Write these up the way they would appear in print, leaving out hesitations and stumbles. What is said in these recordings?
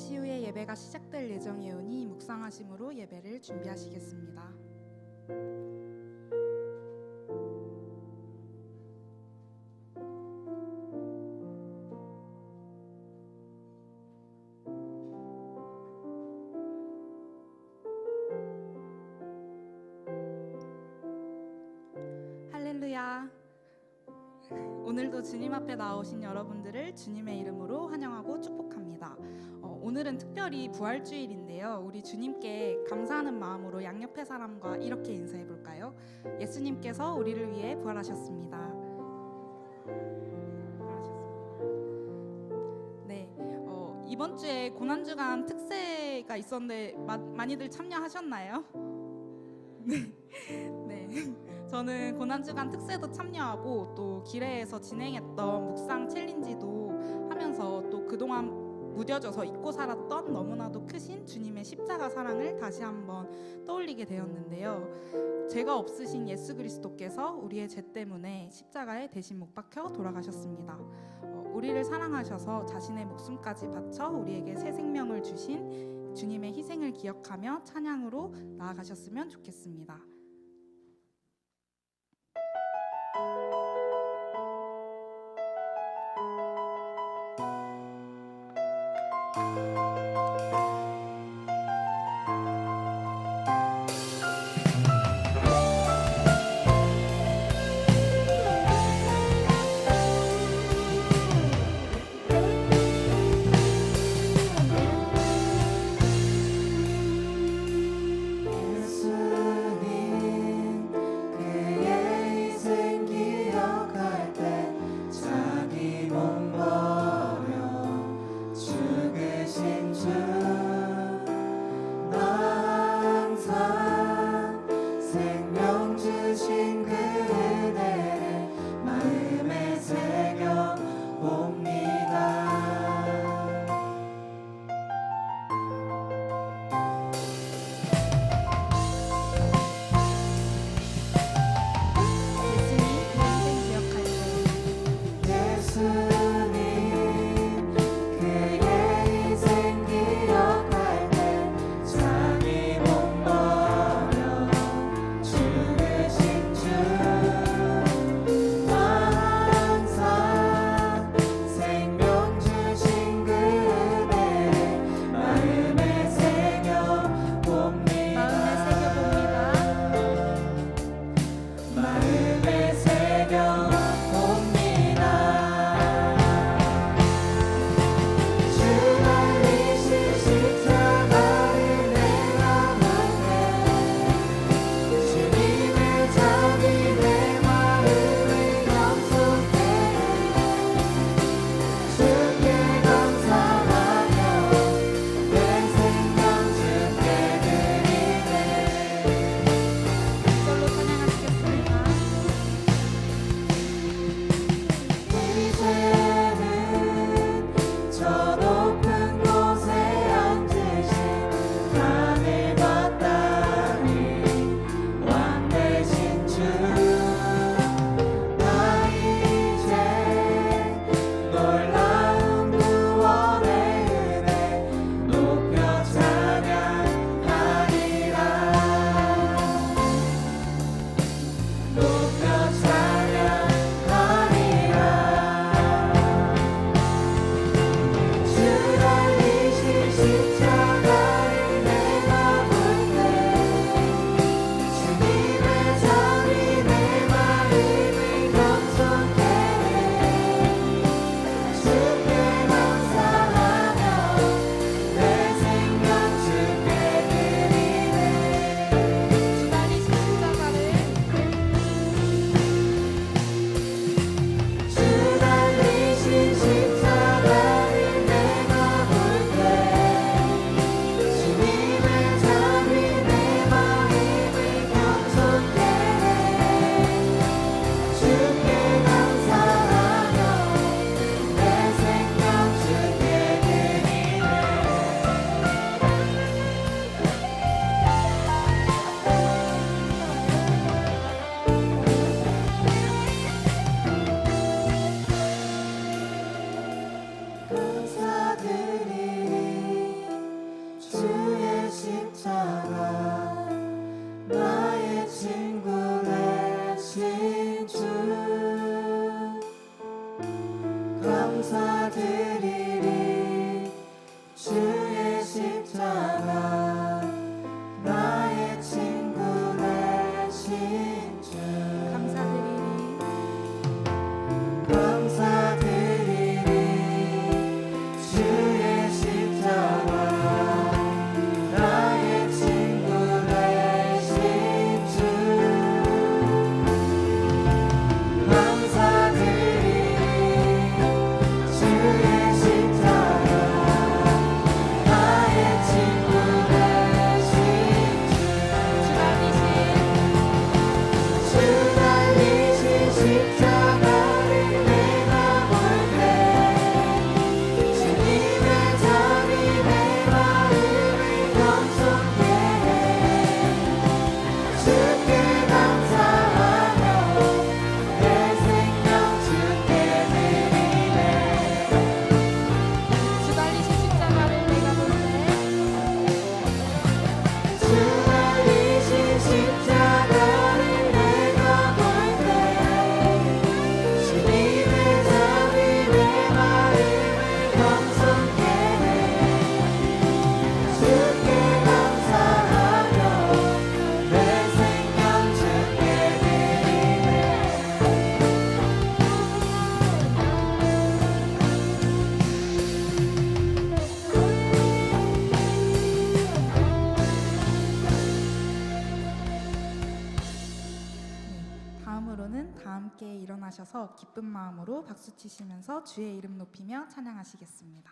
잠시 후에 예배가 시작될 예정이오니 묵상하심으로 예배를 준비하시겠습니다. 할렐루야. 오늘도 주님 앞에 나오신 여러분들을 주님의 이름으로 환영하고 축복합니다. 오늘은 특별히 부활주일인데요. 우리 주님께 감사하는 마음으로 양옆의 사람과 이렇게 인사해 볼까요? 예수님께서 우리를 위해 부활하셨습니다. 네, 이번 주에 고난주간 특세가 있었는데 많이들 참여하셨나요? 네. 저는 고난주간 특세도 참여하고 또 기례에서 진행했던 묵상 챌린지도 하면서 또 그동안 무뎌져서 잊고 살았던 너무나도 크신 주님의 십자가 사랑을 다시 한번 떠올리게 되었는데요. 죄가 없으신 예수 그리스도께서 우리의 죄 때문에 십자가에 대신 못 박혀 돌아가셨습니다. 우리를 사랑하셔서 자신의 목숨까지 바쳐 우리에게 새 생명을 주신 주님의 희생을 기억하며 찬양으로 나아가셨으면 좋겠습니다. 자기 몸 버려 죽으신 임하셔서 기쁜 마음으로 박수 치시면서 주의 이름 높이며 찬양하시겠습니다.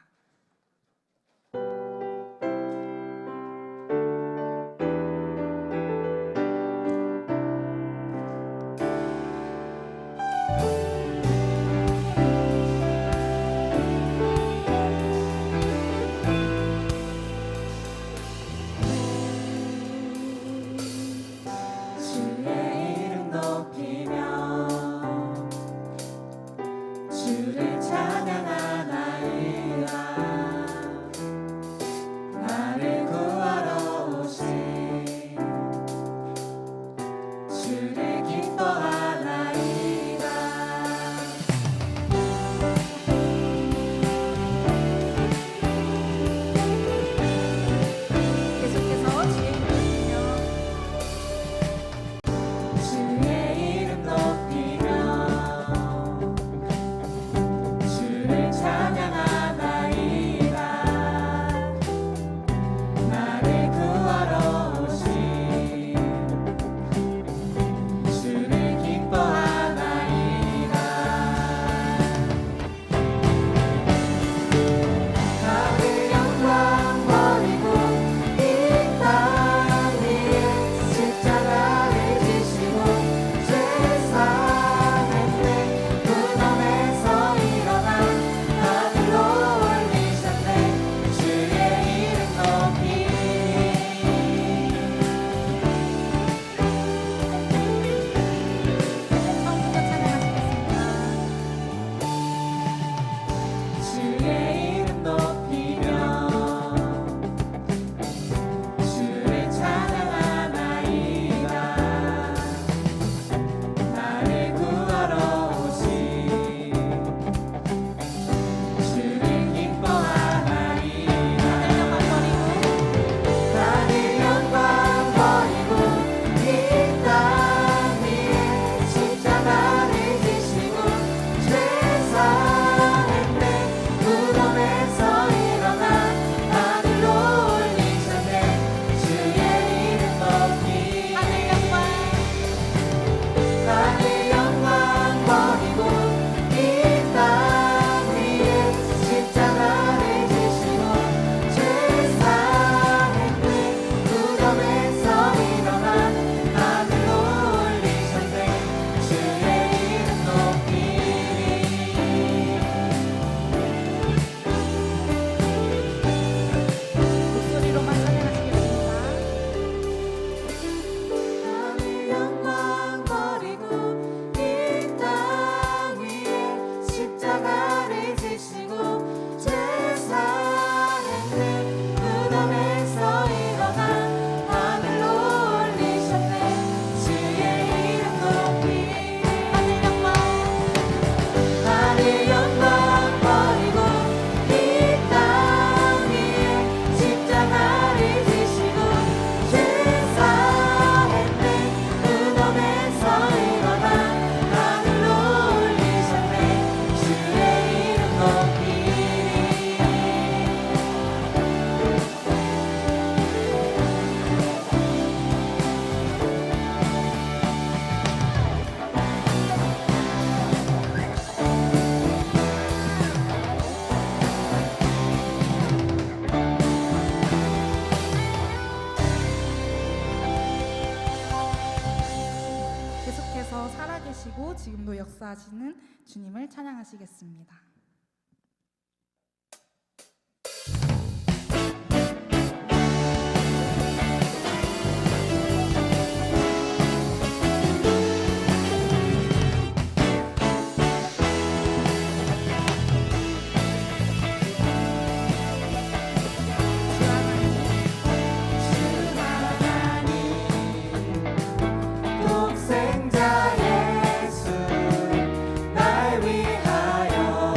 살아계시고 지금도 역사하시는 주님을 찬양하시겠습니다. 독생자 예수 날 위하여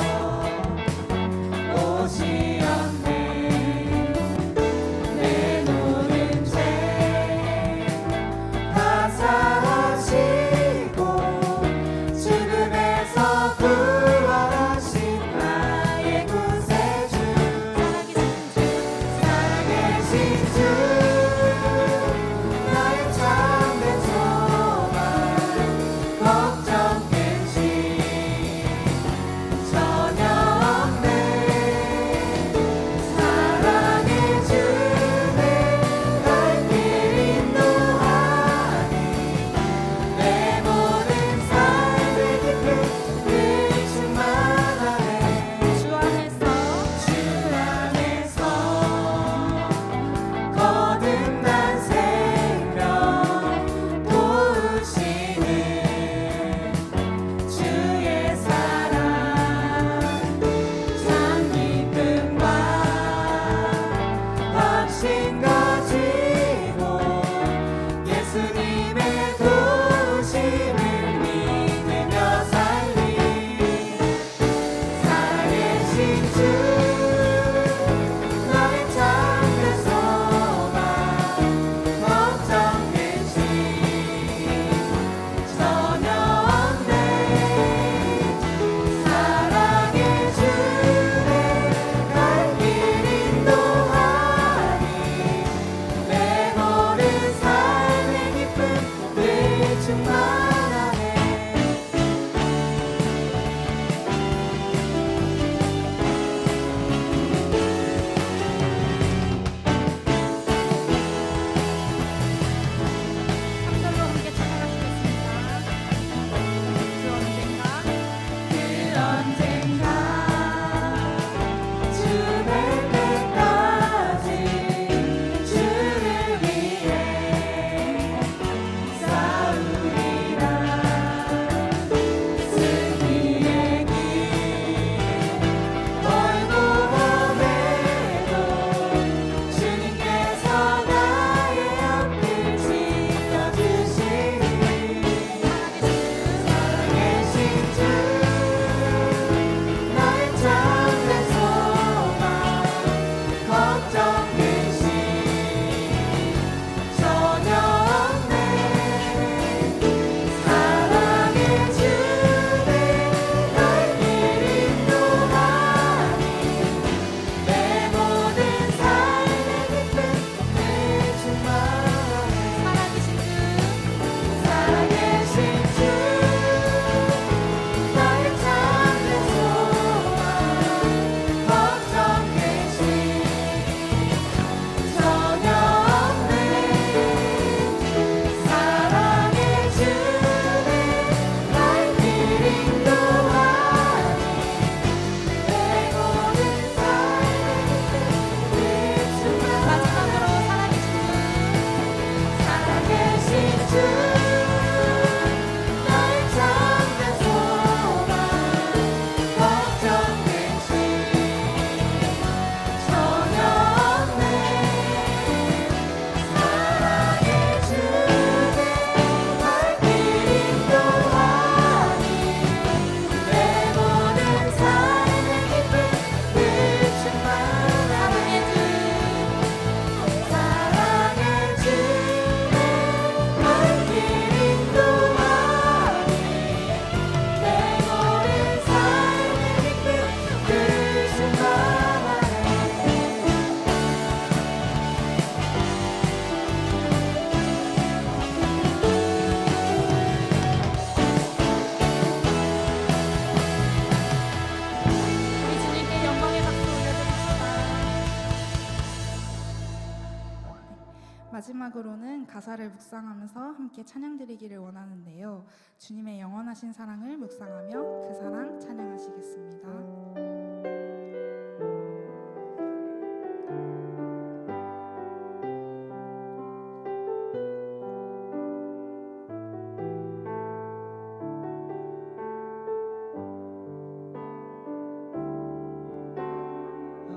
마지막으로는 가사를 묵상하면서 함께 찬양드리기를 원하는데요. 주님의 영원하신 사랑을 묵상하며 그 사랑 찬양하시겠습니다.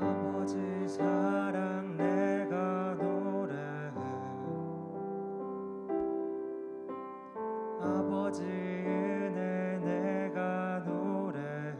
아버지 사랑 내가 노래해 아버지 은혜 내가 노래해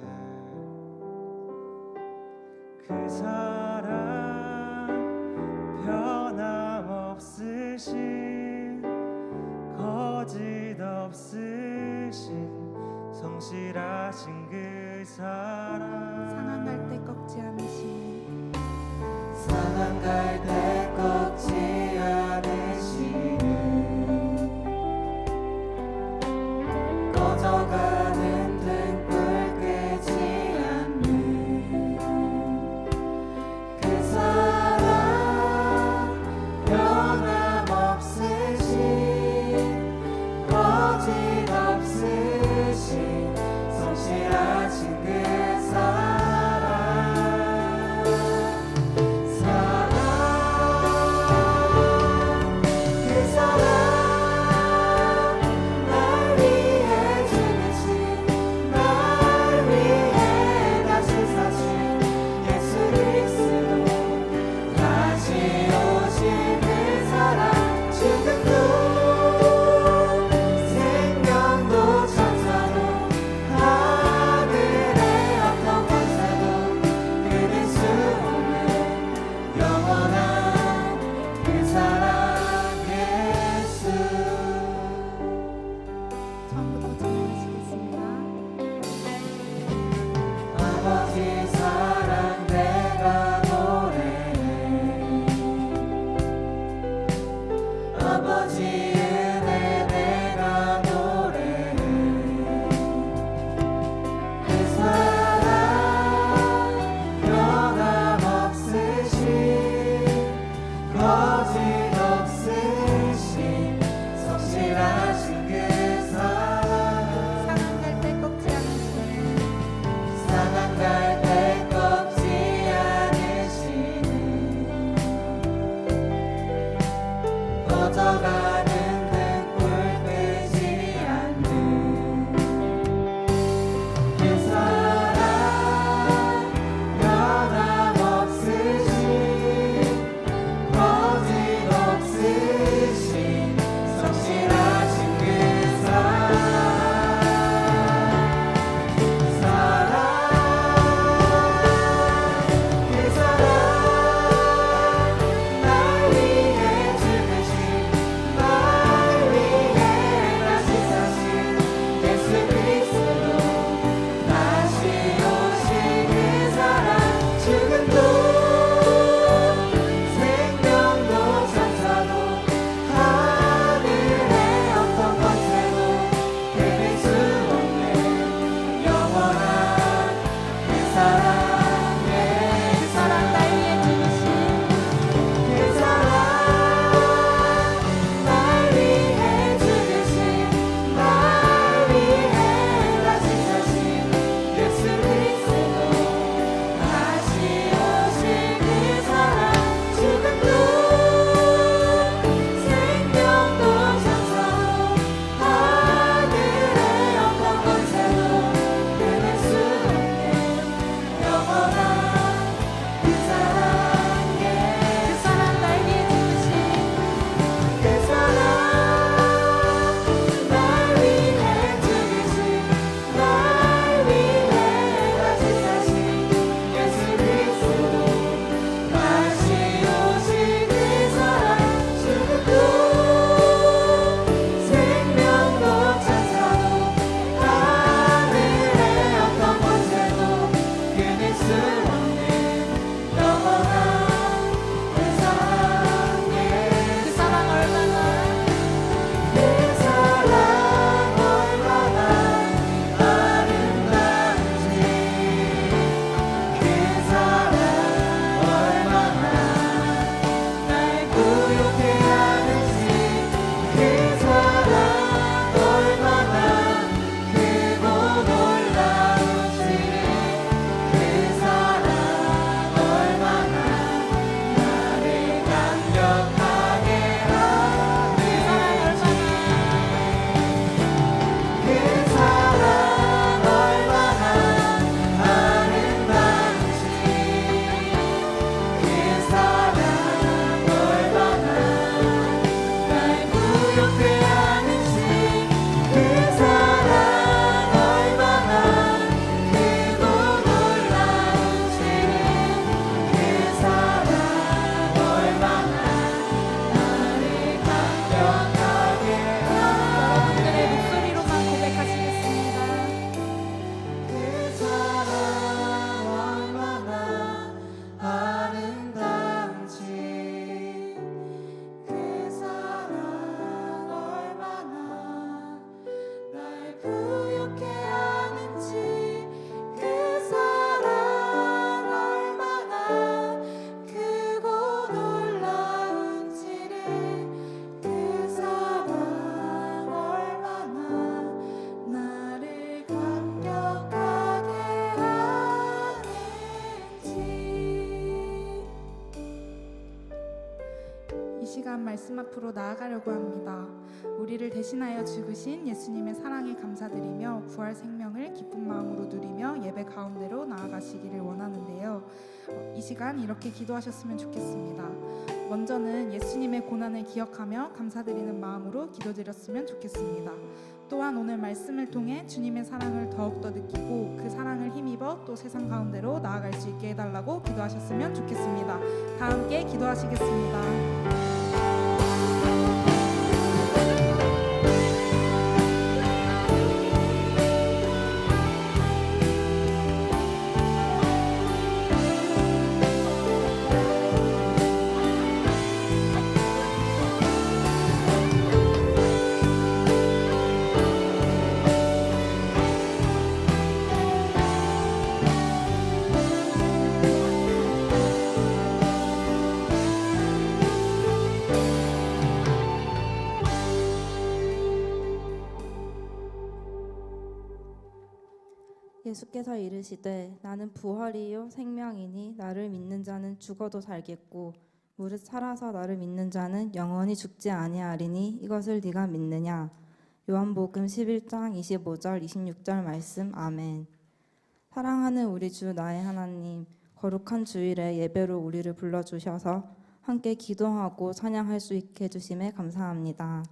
이 시간 말씀 앞으로 나아가려고 합니다. 우리를 대신하여 죽으신 예수님의 사랑에 감사드리며 부활 생명을 기쁜 마음으로 누리며 예배 가운데로 나아가시기를 원하는데요. 이 시간 이렇게 기도하셨으면 좋겠습니다. 먼저는 예수님의 고난을 기억하며 감사드리는 마음으로 기도드렸으면 좋겠습니다. 또한 오늘 말씀을 통해 주님의 사랑을 더욱더 느끼고 그 사랑을 힘입어 또 세상 가운데로 나아갈 수 있게 해달라고 기도하셨으면 좋겠습니다. 다 함께 기도하시겠습니다. 예수께서 이르시되 나는 부활이요 생명이니 나를 믿는 자는 죽어도 살겠고 무릇 살아서 나를 믿는 자는 영원히 죽지 아니하리니 이것을 네가 믿느냐. 요한복음 11장 25절 26절 말씀. 아멘. 사랑하는 우리 주 나의 하나님, 거룩한 주일에 예배로 우리를 불러주셔서 함께 기도하고 찬양할 수 있게 해주심에 감사합니다.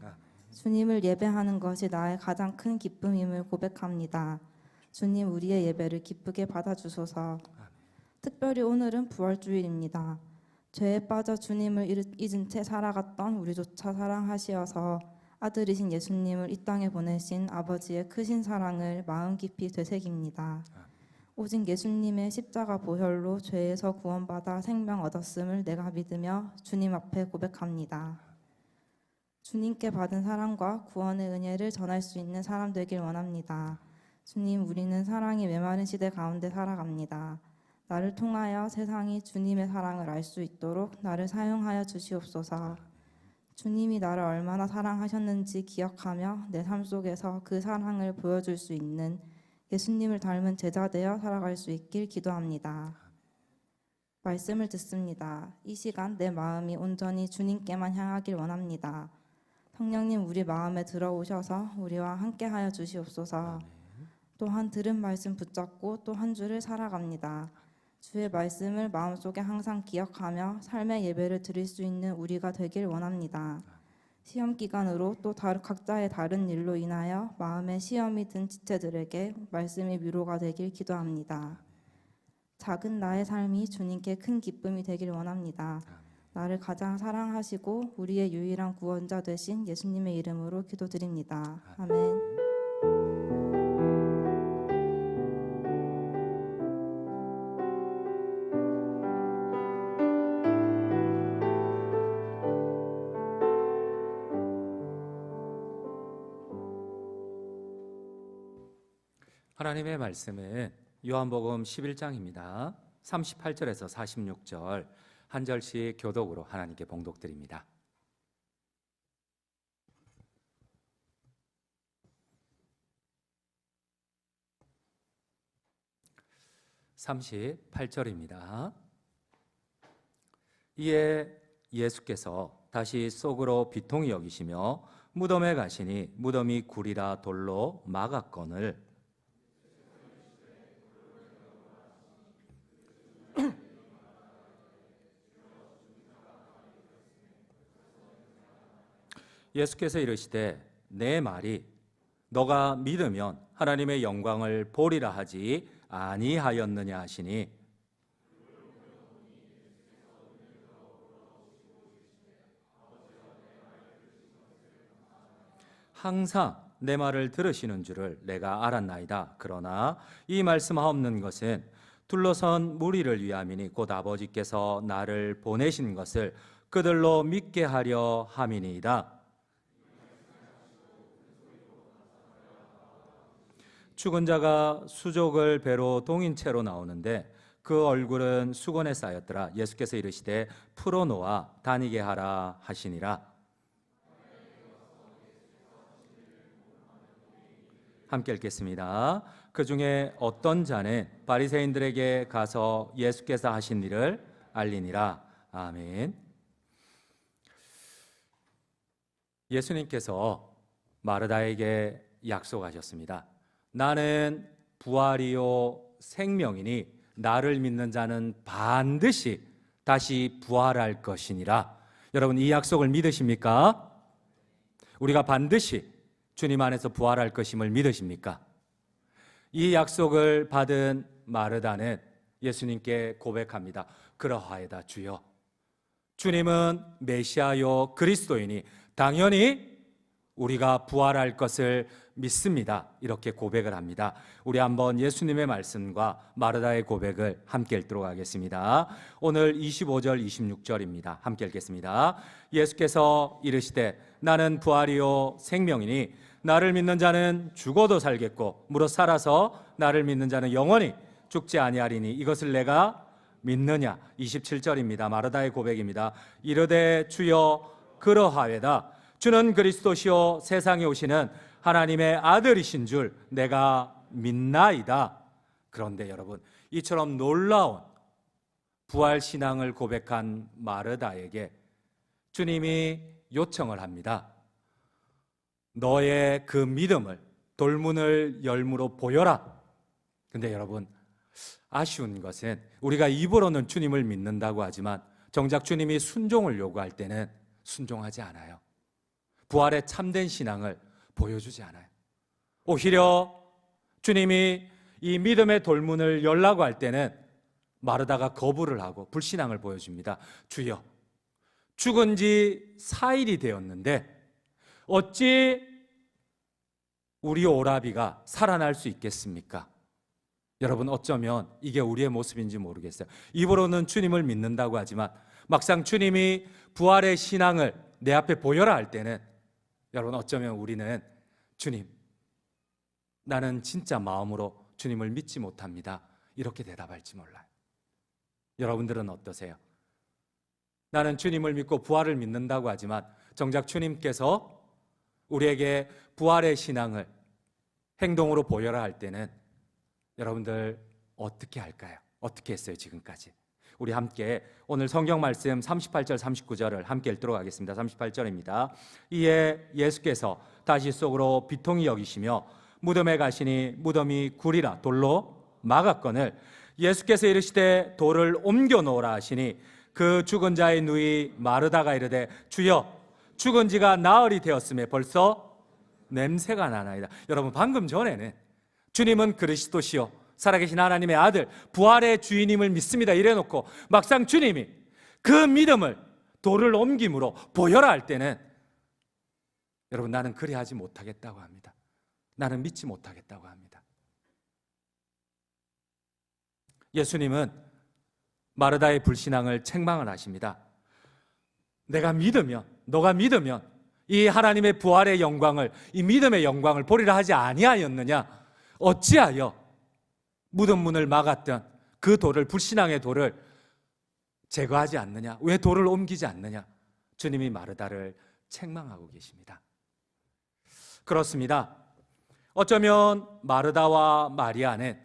주님을 예배하는 것이 나의 가장 큰 기쁨임을 고백합니다. 주님, 우리의 예배를 기쁘게 받아주소서. 특별히 오늘은 부활주일입니다. 죄에 빠져 주님을 잊은 채 살아갔던 우리조차 사랑하시어서 아들이신 예수님을 이 땅에 보내신 아버지의 크신 사랑을 마음 깊이 되새깁니다. 오직 예수님의 십자가 보혈로 죄에서 구원받아 생명 얻었음을 내가 믿으며 주님 앞에 고백합니다. 주님께 받은 사랑과 구원의 은혜를 전할 수 있는 사람 되길 원합니다. 주님, 우리는 사랑이 메마른 시대 가운데 살아갑니다. 나를 통하여 세상이 주님의 사랑을 알 수 있도록 나를 사용하여 주시옵소서. 주님이 나를 얼마나 사랑하셨는지 기억하며 내 삶 속에서 그 사랑을 보여줄 수 있는 예수님을 닮은 제자 되어 살아갈 수 있길 기도합니다. 말씀을 듣습니다. 이 시간 내 마음이 온전히 주님께만 향하길 원합니다. 성령님, 우리 마음에 들어오셔서 우리와 함께하여 주시옵소서. 또한 들은 말씀 붙잡고 또 한 주를 살아갑니다. 주의 말씀을 마음속에 항상 기억하며 삶의 예배를 드릴 수 있는 우리가 되길 원합니다. 시험 기간으로 또 각자의 다른 일로 인하여 마음에 시험이 든 지체들에게 말씀이 위로가 되길 기도합니다. 작은 나의 삶이 주님께 큰 기쁨이 되길 원합니다. 나를 가장 사랑하시고 우리의 유일한 구원자 되신 예수님의 이름으로 기도드립니다. 아멘. 하나님의 말씀은 요한복음 11장입니다. 38절에서 46절 한 절씩 교독으로 하나님께 봉독드립니다. 38절입니다. 이에 예수께서 다시 속으로 비통히 여기시며 무덤에 가시니 무덤이 굴이라 돌로 막았거늘 예수께서 이르시되 내 말이 너가 믿으면 하나님의 영광을 보리라 하지 아니하였느냐 하시니 항상 내 말을 들으시는 줄을 내가 알았나이다. 그러나 이 말씀하옵는 것은 둘러선 무리를 위함이니 곧 아버지께서 나를 보내신 것을 그들로 믿게 하려 함이니이다. 죽은 자가 수족을 배로 동인 채로 나오는데 그 얼굴은 수건에 쌓였더라. 예수께서 이르시되 풀어놓아 다니게 하라 하시니라. 함께 읽겠습니다. 그 중에 어떤 자는 바리새인들에게 가서 예수께서 하신 일을 알리니라. 아멘. 예수님께서 마르다에게 약속하셨습니다. 나는 부활이요 생명이니 나를 믿는 자는 반드시 다시 부활할 것이니라. 여러분, 이 약속을 믿으십니까? 우리가 반드시 주님 안에서 부활할 것임을 믿으십니까? 이 약속을 받은 마르다는 예수님께 고백합니다. 그러하이다 주여. 주님은 메시아요 그리스도이니 당연히 우리가 부활할 것을 믿습니다. 이렇게 고백을 합니다. 우리 한번 예수님의 말씀과 마르다의 고백을 함께 읽도록 하겠습니다. 오늘 25절 26절입니다. 함께 읽겠습니다. 예수께서 이르시되 나는 부활이요 생명이니 나를 믿는 자는 죽어도 살겠고 무릇 살아서 나를 믿는 자는 영원히 죽지 아니하리니 이것을 내가 믿느냐. 27절입니다. 마르다의 고백입니다. 이르되 주여 그러하외다. 주는 그리스도시요 세상에 오시는 하나님의 아들이신 줄 내가 믿나이다. 그런데 여러분, 이처럼 놀라운 부활 신앙을 고백한 마르다에게 주님이 요청을 합니다. 너의 그 믿음을 돌문을 열무로 보여라. 근데 여러분, 아쉬운 것은 우리가 입으로는 주님을 믿는다고 하지만 정작 주님이 순종을 요구할 때는 순종하지 않아요. 부활의 참된 신앙을 보여주지 않아요. 오히려 주님이 이 믿음의 돌문을 열라고 할 때는 마르다가 거부를 하고 불신앙을 보여줍니다. 주여, 죽은 지 4일이 되었는데 어찌 우리 오라비가 살아날 수 있겠습니까? 여러분, 어쩌면 이게 우리의 모습인지 모르겠어요. 입으로는 주님을 믿는다고 하지만 막상 주님이 부활의 신앙을 내 앞에 보여라 할 때는 여러분, 어쩌면 우리는 주님, 나는 진짜 마음으로 주님을 믿지 못합니다. 이렇게 대답할지 몰라요. 여러분들은 어떠세요? 나는 주님을 믿고 부활을 믿는다고 하지만 정작 주님께서 우리에게 부활의 신앙을 행동으로 보여라 할 때는 여러분들 어떻게 할까요? 어떻게 했어요 지금까지? 우리 함께 오늘 성경 말씀 38절 39절을 함께 읽도록 하겠습니다. 38절입니다. 이에 예수께서 다시속으로 비통히 여기시며 무덤에 가시니 무덤이 굴이라 돌로 막았거늘 예수께서 이르시되 돌을 옮겨 놓으라 하시니 그 죽은 자의 누이 마르다가 이르되 주여 죽은 지가 나흘이 되었음에 벌써 냄새가 나나이다. 여러분, 방금 전에는 주님은 그리스도시요 살아계신 하나님의 아들 부활의 주인임을 믿습니다 이래놓고 막상 주님이 그 믿음을 돌을 옮김으로 보여라 할 때는 여러분, 나는 그리하지 못하겠다고 합니다. 나는 믿지 못하겠다고 합니다. 예수님은 마르다의 불신앙을 책망을 하십니다. 내가 믿으면, 너가 믿으면 이 하나님의 부활의 영광을, 이 믿음의 영광을 보리라 하지 아니하였느냐? 어찌하여 무덤 문을 막았던 그 돌을, 불신앙의 돌을 제거하지 않느냐? 왜 돌을 옮기지 않느냐? 주님이 마르다를 책망하고 계십니다. 그렇습니다. 어쩌면 마르다와 마리아는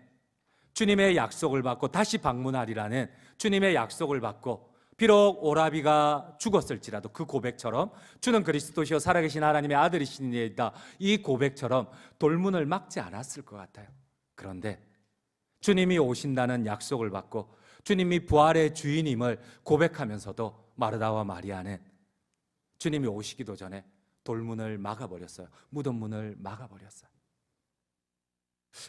주님의 약속을 받고 다시 방문하리라는 주님의 약속을 받고 비록 오라비가 죽었을지라도 그 고백처럼 주는 그리스도시요 살아계신 하나님의 아들이시니이다 이 고백처럼 돌문을 막지 않았을 것 같아요. 그런데 주님이 오신다는 약속을 받고 주님이 부활의 주인임을 고백하면서도 마르다와 마리아는 주님이 오시기도 전에 돌문을 막아버렸어요. 무덤 문을 막아버렸어요.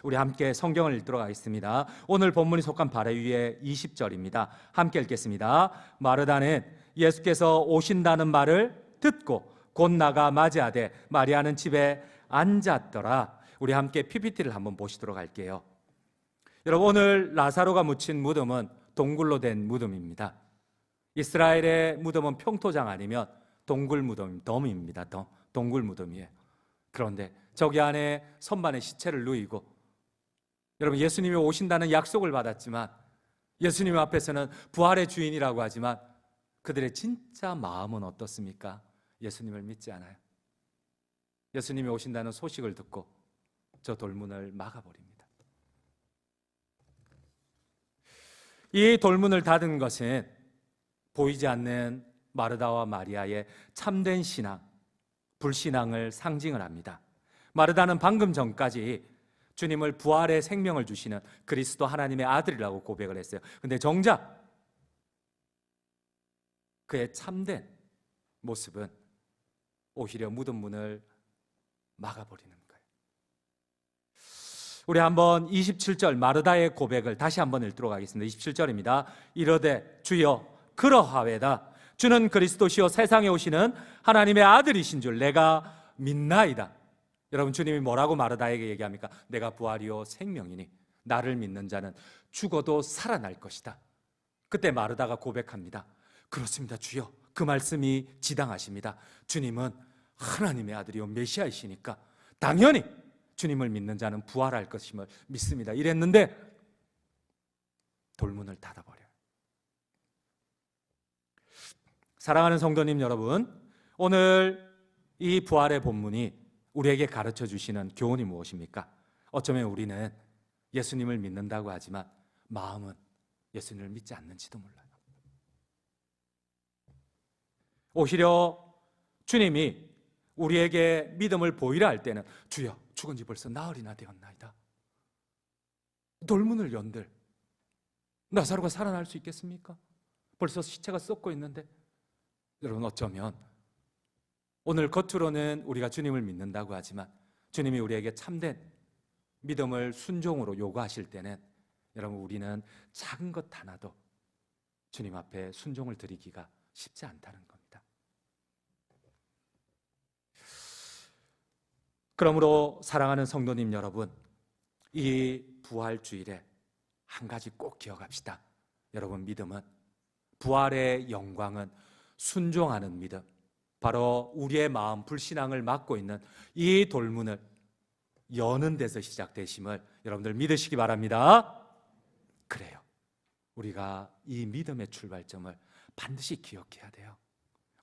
우리 함께 성경을 읽도록 하겠습니다. 오늘 본문이 속한 바레 위에 20절입니다. 함께 읽겠습니다. 마르다는 예수께서 오신다는 말을 듣고 곧 나가 맞이하되 마리아는 집에 앉았더라. 우리 함께 PPT를 한번 보시도록 할게요. 여러분, 오늘 라사로가 묻힌 무덤은 동굴로 된 무덤입니다. 이스라엘의 무덤은 평토장 아니면 동굴 무덤, 덤입니다. 동굴 무덤이에요. 그런데 저기 안에 선반의 시체를 누이고 여러분, 예수님이 오신다는 약속을 받았지만 예수님 앞에서는 부활의 주인이라고 하지만 그들의 진짜 마음은 어떻습니까? 예수님을 믿지 않아요. 예수님이 오신다는 소식을 듣고 저 돌문을 막아버립니다. 이 돌문을 닫은 것은 보이지 않는 마르다와 마리아의 참된 신앙, 불신앙을 상징을 합니다. 마르다는 방금 전까지 주님을 부활의 생명을 주시는 그리스도 하나님의 아들이라고 고백을 했어요. 근데 정작 그의 참된 모습은 오히려 무덤 문을 막아버리는 거예요. 우리 한번 27절 마르다의 고백을 다시 한번 읽도록 하겠습니다. 27절입니다. 이르되 주여 그러하외다. 주는 그리스도시요 세상에 오시는 하나님의 아들이신 줄 내가 믿나이다. 여러분, 주님이 뭐라고 마르다에게 얘기합니까? 내가 부활이요 생명이니 나를 믿는 자는 죽어도 살아날 것이다. 그때 마르다가 고백합니다. 그렇습니다 주여, 그 말씀이 지당하십니다. 주님은 하나님의 아들이요 메시아이시니까 당연히 주님을 믿는 자는 부활할 것임을 믿습니다. 이랬는데 돌문을 닫아버려요. 사랑하는 성도님 여러분, 오늘 이 부활의 본문이 우리에게 가르쳐 주시는 교훈이 무엇입니까? 어쩌면 우리는 예수님을 믿는다고 하지만 마음은 예수님을 믿지 않는지도 몰라요. 오히려 주님이 우리에게 믿음을 보이라 할 때는 주여 죽은 지 벌써 나흘이나 되었나이다. 돌문을 연들 나사로가 살아날 수 있겠습니까? 벌써 시체가 썩고 있는데. 여러분, 어쩌면 오늘 겉으로는 우리가 주님을 믿는다고 하지만 주님이 우리에게 참된 믿음을 순종으로 요구하실 때는 여러분, 우리는 작은 것 하나도 주님 앞에 순종을 드리기가 쉽지 않다는 겁니다. 그러므로 사랑하는 성도님 여러분, 이 부활주일에 한 가지 꼭 기억합시다. 여러분, 믿음은, 부활의 영광은 순종하는 믿음, 바로 우리의 마음 불신앙을 막고 있는 이 돌문을 여는 데서 시작되심을 여러분들 믿으시기 바랍니다. 그래요, 우리가 이 믿음의 출발점을 반드시 기억해야 돼요.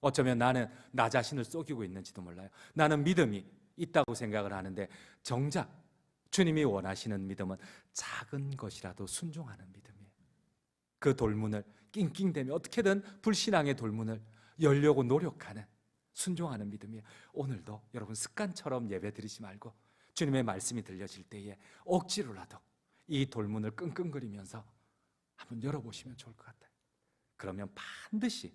어쩌면 나는 나 자신을 속이고 있는지도 몰라요. 나는 믿음이 있다고 생각을 하는데 정작 주님이 원하시는 믿음은 작은 것이라도 순종하는 믿음이에요. 그 돌문을 낑낑대며 어떻게든 불신앙의 돌문을 열려고 노력하는, 순종하는 믿음이에요. 오늘도 여러분 습관처럼 예배 드리지 말고 주님의 말씀이 들려질 때에 억지로라도 이 돌문을 끙끙거리면서 한번 열어보시면 좋을 것 같아요. 그러면 반드시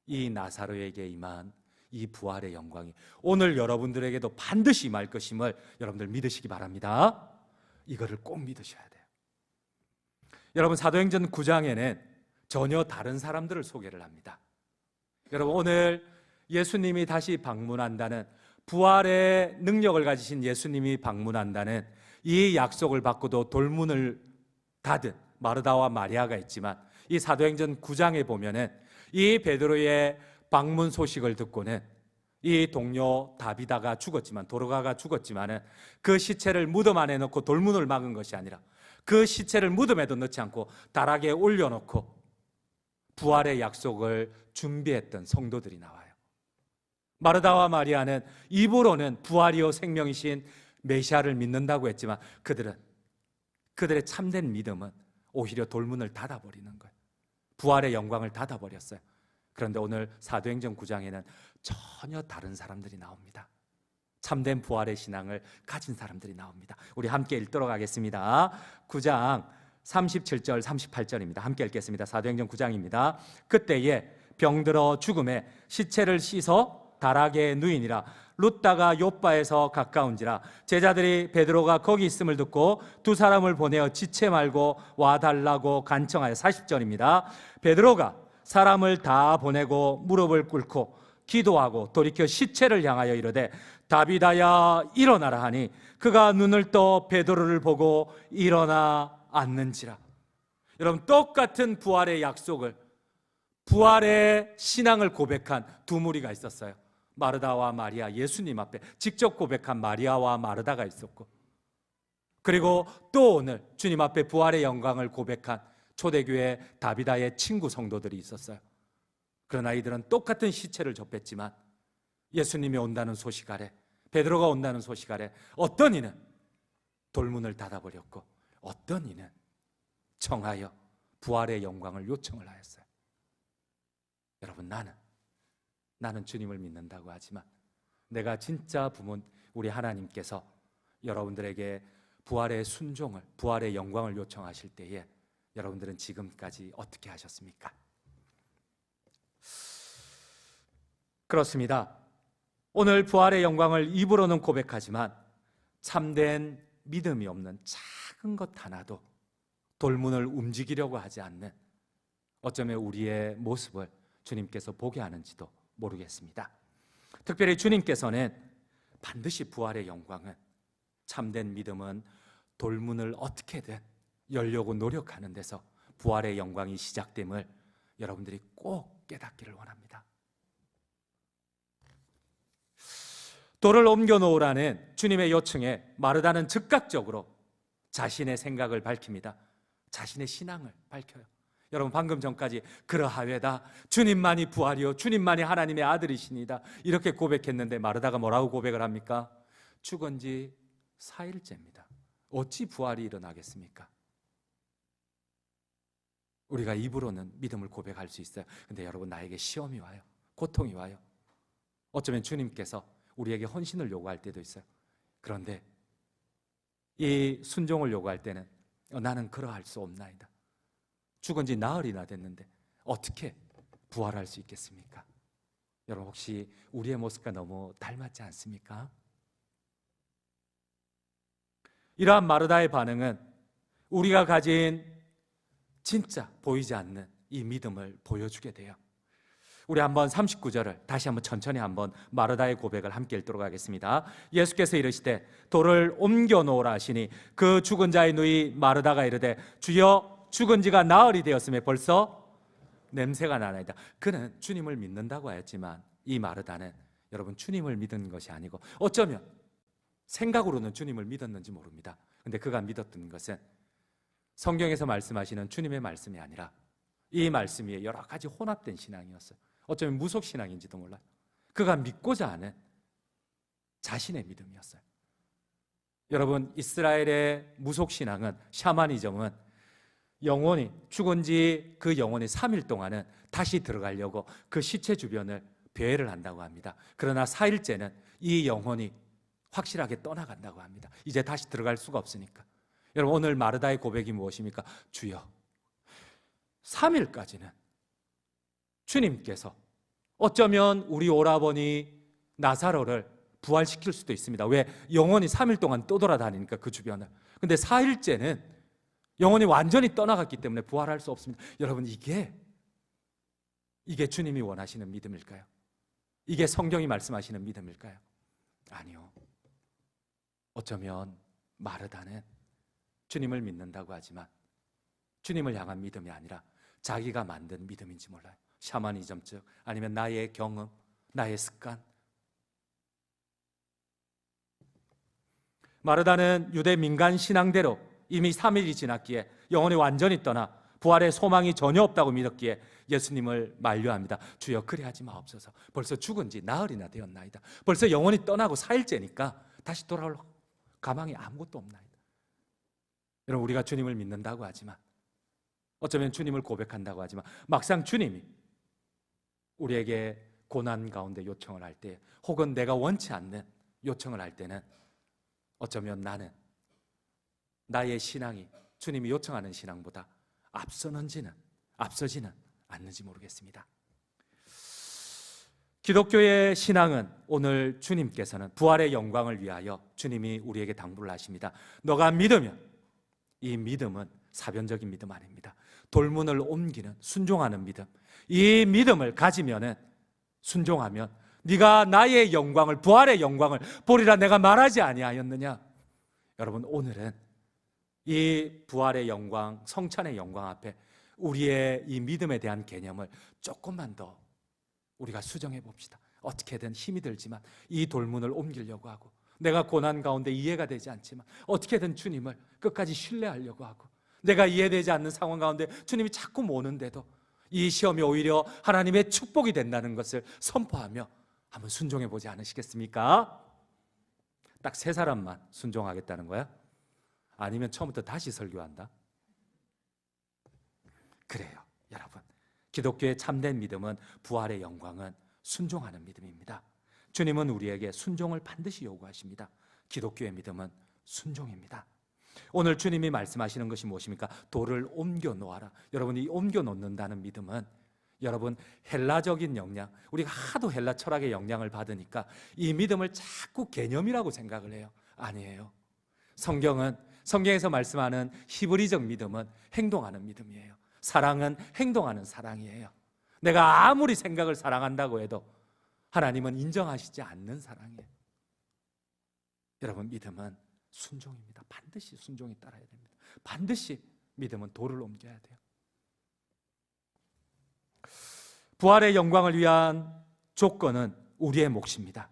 이 나사로에게 임한 이 부활의 영광이 오늘 여러분들에게도 반드시 임할 것임을 여러분들 믿으시기 바랍니다. 이거를 꼭 믿으셔야 돼요. 여러분, 사도행전 9장에는 전혀 다른 사람들을 소개를 합니다. 여러분, 오늘 예수님이 다시 방문한다는, 부활의 능력을 가지신 예수님이 방문한다는 이 약속을 받고도 돌문을 닫은 마르다와 마리아가 있지만, 이 사도행전 9장에 보면은 이 베드로의 방문 소식을 듣고는 이 동료 다비다가 죽었지만, 도로가가 죽었지만은 그 시체를 무덤 안에 넣고 돌문을 막은 것이 아니라 그 시체를 무덤에도 넣지 않고 다락에 올려놓고 부활의 약속을 준비했던 성도들이 나와요. 마르다와 마리아는 입으로는 부활이요 생명이신 메시아를 믿는다고 했지만 그들의 참된 믿음은 오히려 돌문을 닫아버리는 거예요. 부활의 영광을 닫아버렸어요. 그런데 오늘 사도행전 9장에는 전혀 다른 사람들이 나옵니다. 참된 부활의 신앙을 가진 사람들이 나옵니다. 우리 함께 읽도록 하겠습니다. 9장 37절 38절입니다. 함께 읽겠습니다. 사도행전 9장입니다. 그때에 병들어 죽음에 시체를 씻어 다락에 누이니라. 룻다가 요바에서 가까운지라. 제자들이 베드로가 거기 있음을 듣고 두 사람을 보내어 지체 말고 와달라고 간청하여. 40절입니다. 베드로가 사람을 다 보내고 무릎을 꿇고 기도하고 돌이켜 시체를 향하여 이르되 다비다야 일어나라 하니 그가 눈을 떠 베드로를 보고 일어나 앉는지라. 여러분, 똑같은 부활의 약속을, 부활의 신앙을 고백한 두 무리가 있었어요. 마르다와 마리아, 예수님 앞에 직접 고백한 마리아와 마르다가 있었고, 그리고 또 오늘 주님 앞에 부활의 영광을 고백한 초대교회 다비다의 친구 성도들이 있었어요. 그러나 이들은 똑같은 시체를 접했지만 예수님이 온다는 소식 아래, 베드로가 온다는 소식 아래 어떤 이는 돌문을 닫아버렸고 어떤 이는 청하여 부활의 영광을 요청을 하였어요. 여러분, 나는 주님을 믿는다고 하지만 내가 진짜 부모, 우리 하나님께서 여러분들에게 부활의 순종을, 부활의 영광을 요청하실 때에 여러분들은 지금까지 어떻게 하셨습니까? 그렇습니다. 오늘 부활의 영광을 입으로는 고백하지만 참된 믿음이 없는 작은 것 하나도 돌문을 움직이려고 하지 않는 어쩌면 우리의 모습을 주님께서 보게 하는지도 모르겠습니다. 특별히 주님께서는 반드시 부활의 영광은, 참된 믿음은 돌문을 어떻게든 열려고 노력하는 데서 부활의 영광이 시작됨을 여러분들이 꼭 깨닫기를 원합니다. 돌을 옮겨 놓으라는 주님의 요청에 마르다는 즉각적으로 자신의 생각을 밝힙니다. 자신의 신앙을 밝혀요. 여러분, 방금 전까지 그러하외다, 주님만이 부활이요 주님만이 하나님의 아들이시니다, 이렇게 고백했는데 마르다가 뭐라고 고백을 합니까? 죽은 지 4일째입니다. 어찌 부활이 일어나겠습니까? 우리가 입으로는 믿음을 고백할 수 있어요. 근데 여러분, 나에게 시험이 와요. 고통이 와요. 어쩌면 주님께서 우리에게 헌신을 요구할 때도 있어요. 그런데 이 순종을 요구할 때는 나는 그러할 수 없나이다. 죽은 지 나흘이나 됐는데 어떻게 부활할 수 있겠습니까? 여러분, 혹시 우리의 모습과 너무 닮았지 않습니까? 이러한 마르다의 반응은 우리가 가진 진짜 보이지 않는 이 믿음을 보여주게 돼요. 우리 한번 39절을 다시 한번 천천히 한번 마르다의 고백을 함께 읽도록 하겠습니다. 예수께서 이르시되 돌을 옮겨 놓으라 하시니 그 죽은 자의 누이 마르다가 이르되 주여, 죽은 지가 나흘이 되었음에 벌써 냄새가 나나이다. 그는 주님을 믿는다고 하였지만 이 마르다는 여러분, 주님을 믿은 것이 아니고 어쩌면 생각으로는 주님을 믿었는지 모릅니다. 근데 그가 믿었던 것은 성경에서 말씀하시는 주님의 말씀이 아니라 이 말씀 위에 여러 가지 혼합된 신앙이었어요. 어쩌면 무속신앙인지도 몰라요. 그가 믿고자 하는 자신의 믿음이었어요. 여러분, 이스라엘의 무속신앙은, 샤머니즘은 영혼이 죽은 지 그 영혼이 3일 동안은 다시 들어가려고 그 시체 주변을 배회를 한다고 합니다. 그러나 4일째는 이 영혼이 확실하게 떠나간다고 합니다. 이제 다시 들어갈 수가 없으니까. 여러분, 오늘 마르다의 고백이 무엇입니까? 주여, 3일까지는 주님께서 어쩌면 우리 오라버니 나사로를 부활시킬 수도 있습니다. 왜? 영혼이 3일 동안 떠돌아다니니까 그 주변을. 근데 4일째는 영혼이 완전히 떠나갔기 때문에 부활할 수 없습니다. 여러분, 이게 주님이 원하시는 믿음일까요? 이게 성경이 말씀하시는 믿음일까요? 아니요. 어쩌면 마르다는 주님을 믿는다고 하지만 주님을 향한 믿음이 아니라 자기가 만든 믿음인지 몰라요. 샤머니즘적, 아니면 나의 경험, 나의 습관. 마르다는 유대 민간 신앙대로 이미 3일이 지났기에 영혼이 완전히 떠나 부활의 소망이 전혀 없다고 믿었기에 예수님을 만류합니다. 주여, 그리하지 마옵소서. 벌써 죽은 지 나흘이나 되었나이다. 벌써 영혼이 떠나고 4일째니까 다시 돌아올 가망이 아무것도 없나이다. 여러분, 우리가 주님을 믿는다고 하지만, 어쩌면 주님을 고백한다고 하지만 막상 주님이 우리에게 고난 가운데 요청을 할 때, 혹은 내가 원치 않는 요청을 할 때는 어쩌면 나는 나의 신앙이 주님이 요청하는 신앙보다 앞서지는 않는지 모르겠습니다. 기독교의 신앙은 오늘 주님께서는 부활의 영광을 위하여 주님이 우리에게 당부를 하십니다. 너가 믿으면, 이 믿음은 사변적인 믿음 아닙니다. 돌문을 옮기는 순종하는 믿음. 이 믿음을 가지면은, 순종하면 네가 나의 영광을, 부활의 영광을 보리라 내가 말하지 아니하였느냐. 여러분, 오늘은 이 부활의 영광, 성찬의 영광 앞에 우리의 이 믿음에 대한 개념을 조금만 더 우리가 수정해 봅시다. 어떻게든 힘이 들지만 이 돌문을 옮기려고 하고, 내가 고난 가운데 이해가 되지 않지만 어떻게든 주님을 끝까지 신뢰하려고 하고, 내가 이해되지 않는 상황 가운데 주님이 자꾸 모는데도 이 시험이 오히려 하나님의 축복이 된다는 것을 선포하며 한번 순종해 보지 않으시겠습니까? 딱 3사람만 순종하겠다는 거야? 아니면 처음부터 다시 설교한다? 그래요, 여러분. 기독교의 참된 믿음은, 부활의 영광은 순종하는 믿음입니다. 주님은 우리에게 순종을 반드시 요구하십니다. 기독교의 믿음은 순종입니다. 오늘 주님이 말씀하시는 것이 무엇입니까? 돌을 옮겨 놓아라. 여러분, 이 옮겨 놓는다는 믿음은 여러분 헬라적인 영향, 우리가 하도 헬라 철학의 영향을 받으니까 이 믿음을 자꾸 개념이라고 생각을 해요. 아니에요. 성경에서 말씀하는 히브리적 믿음은 행동하는 믿음이에요. 사랑은 행동하는 사랑이에요. 내가 아무리 생각을 사랑한다고 해도 하나님은 인정하시지 않는 사랑이에요. 여러분, 믿음은 순종입니다. 반드시 순종이 따라야 됩니다. 반드시 믿음은 돌을 옮겨야 돼요. 부활의 영광을 위한 조건은 우리의 몫입니다.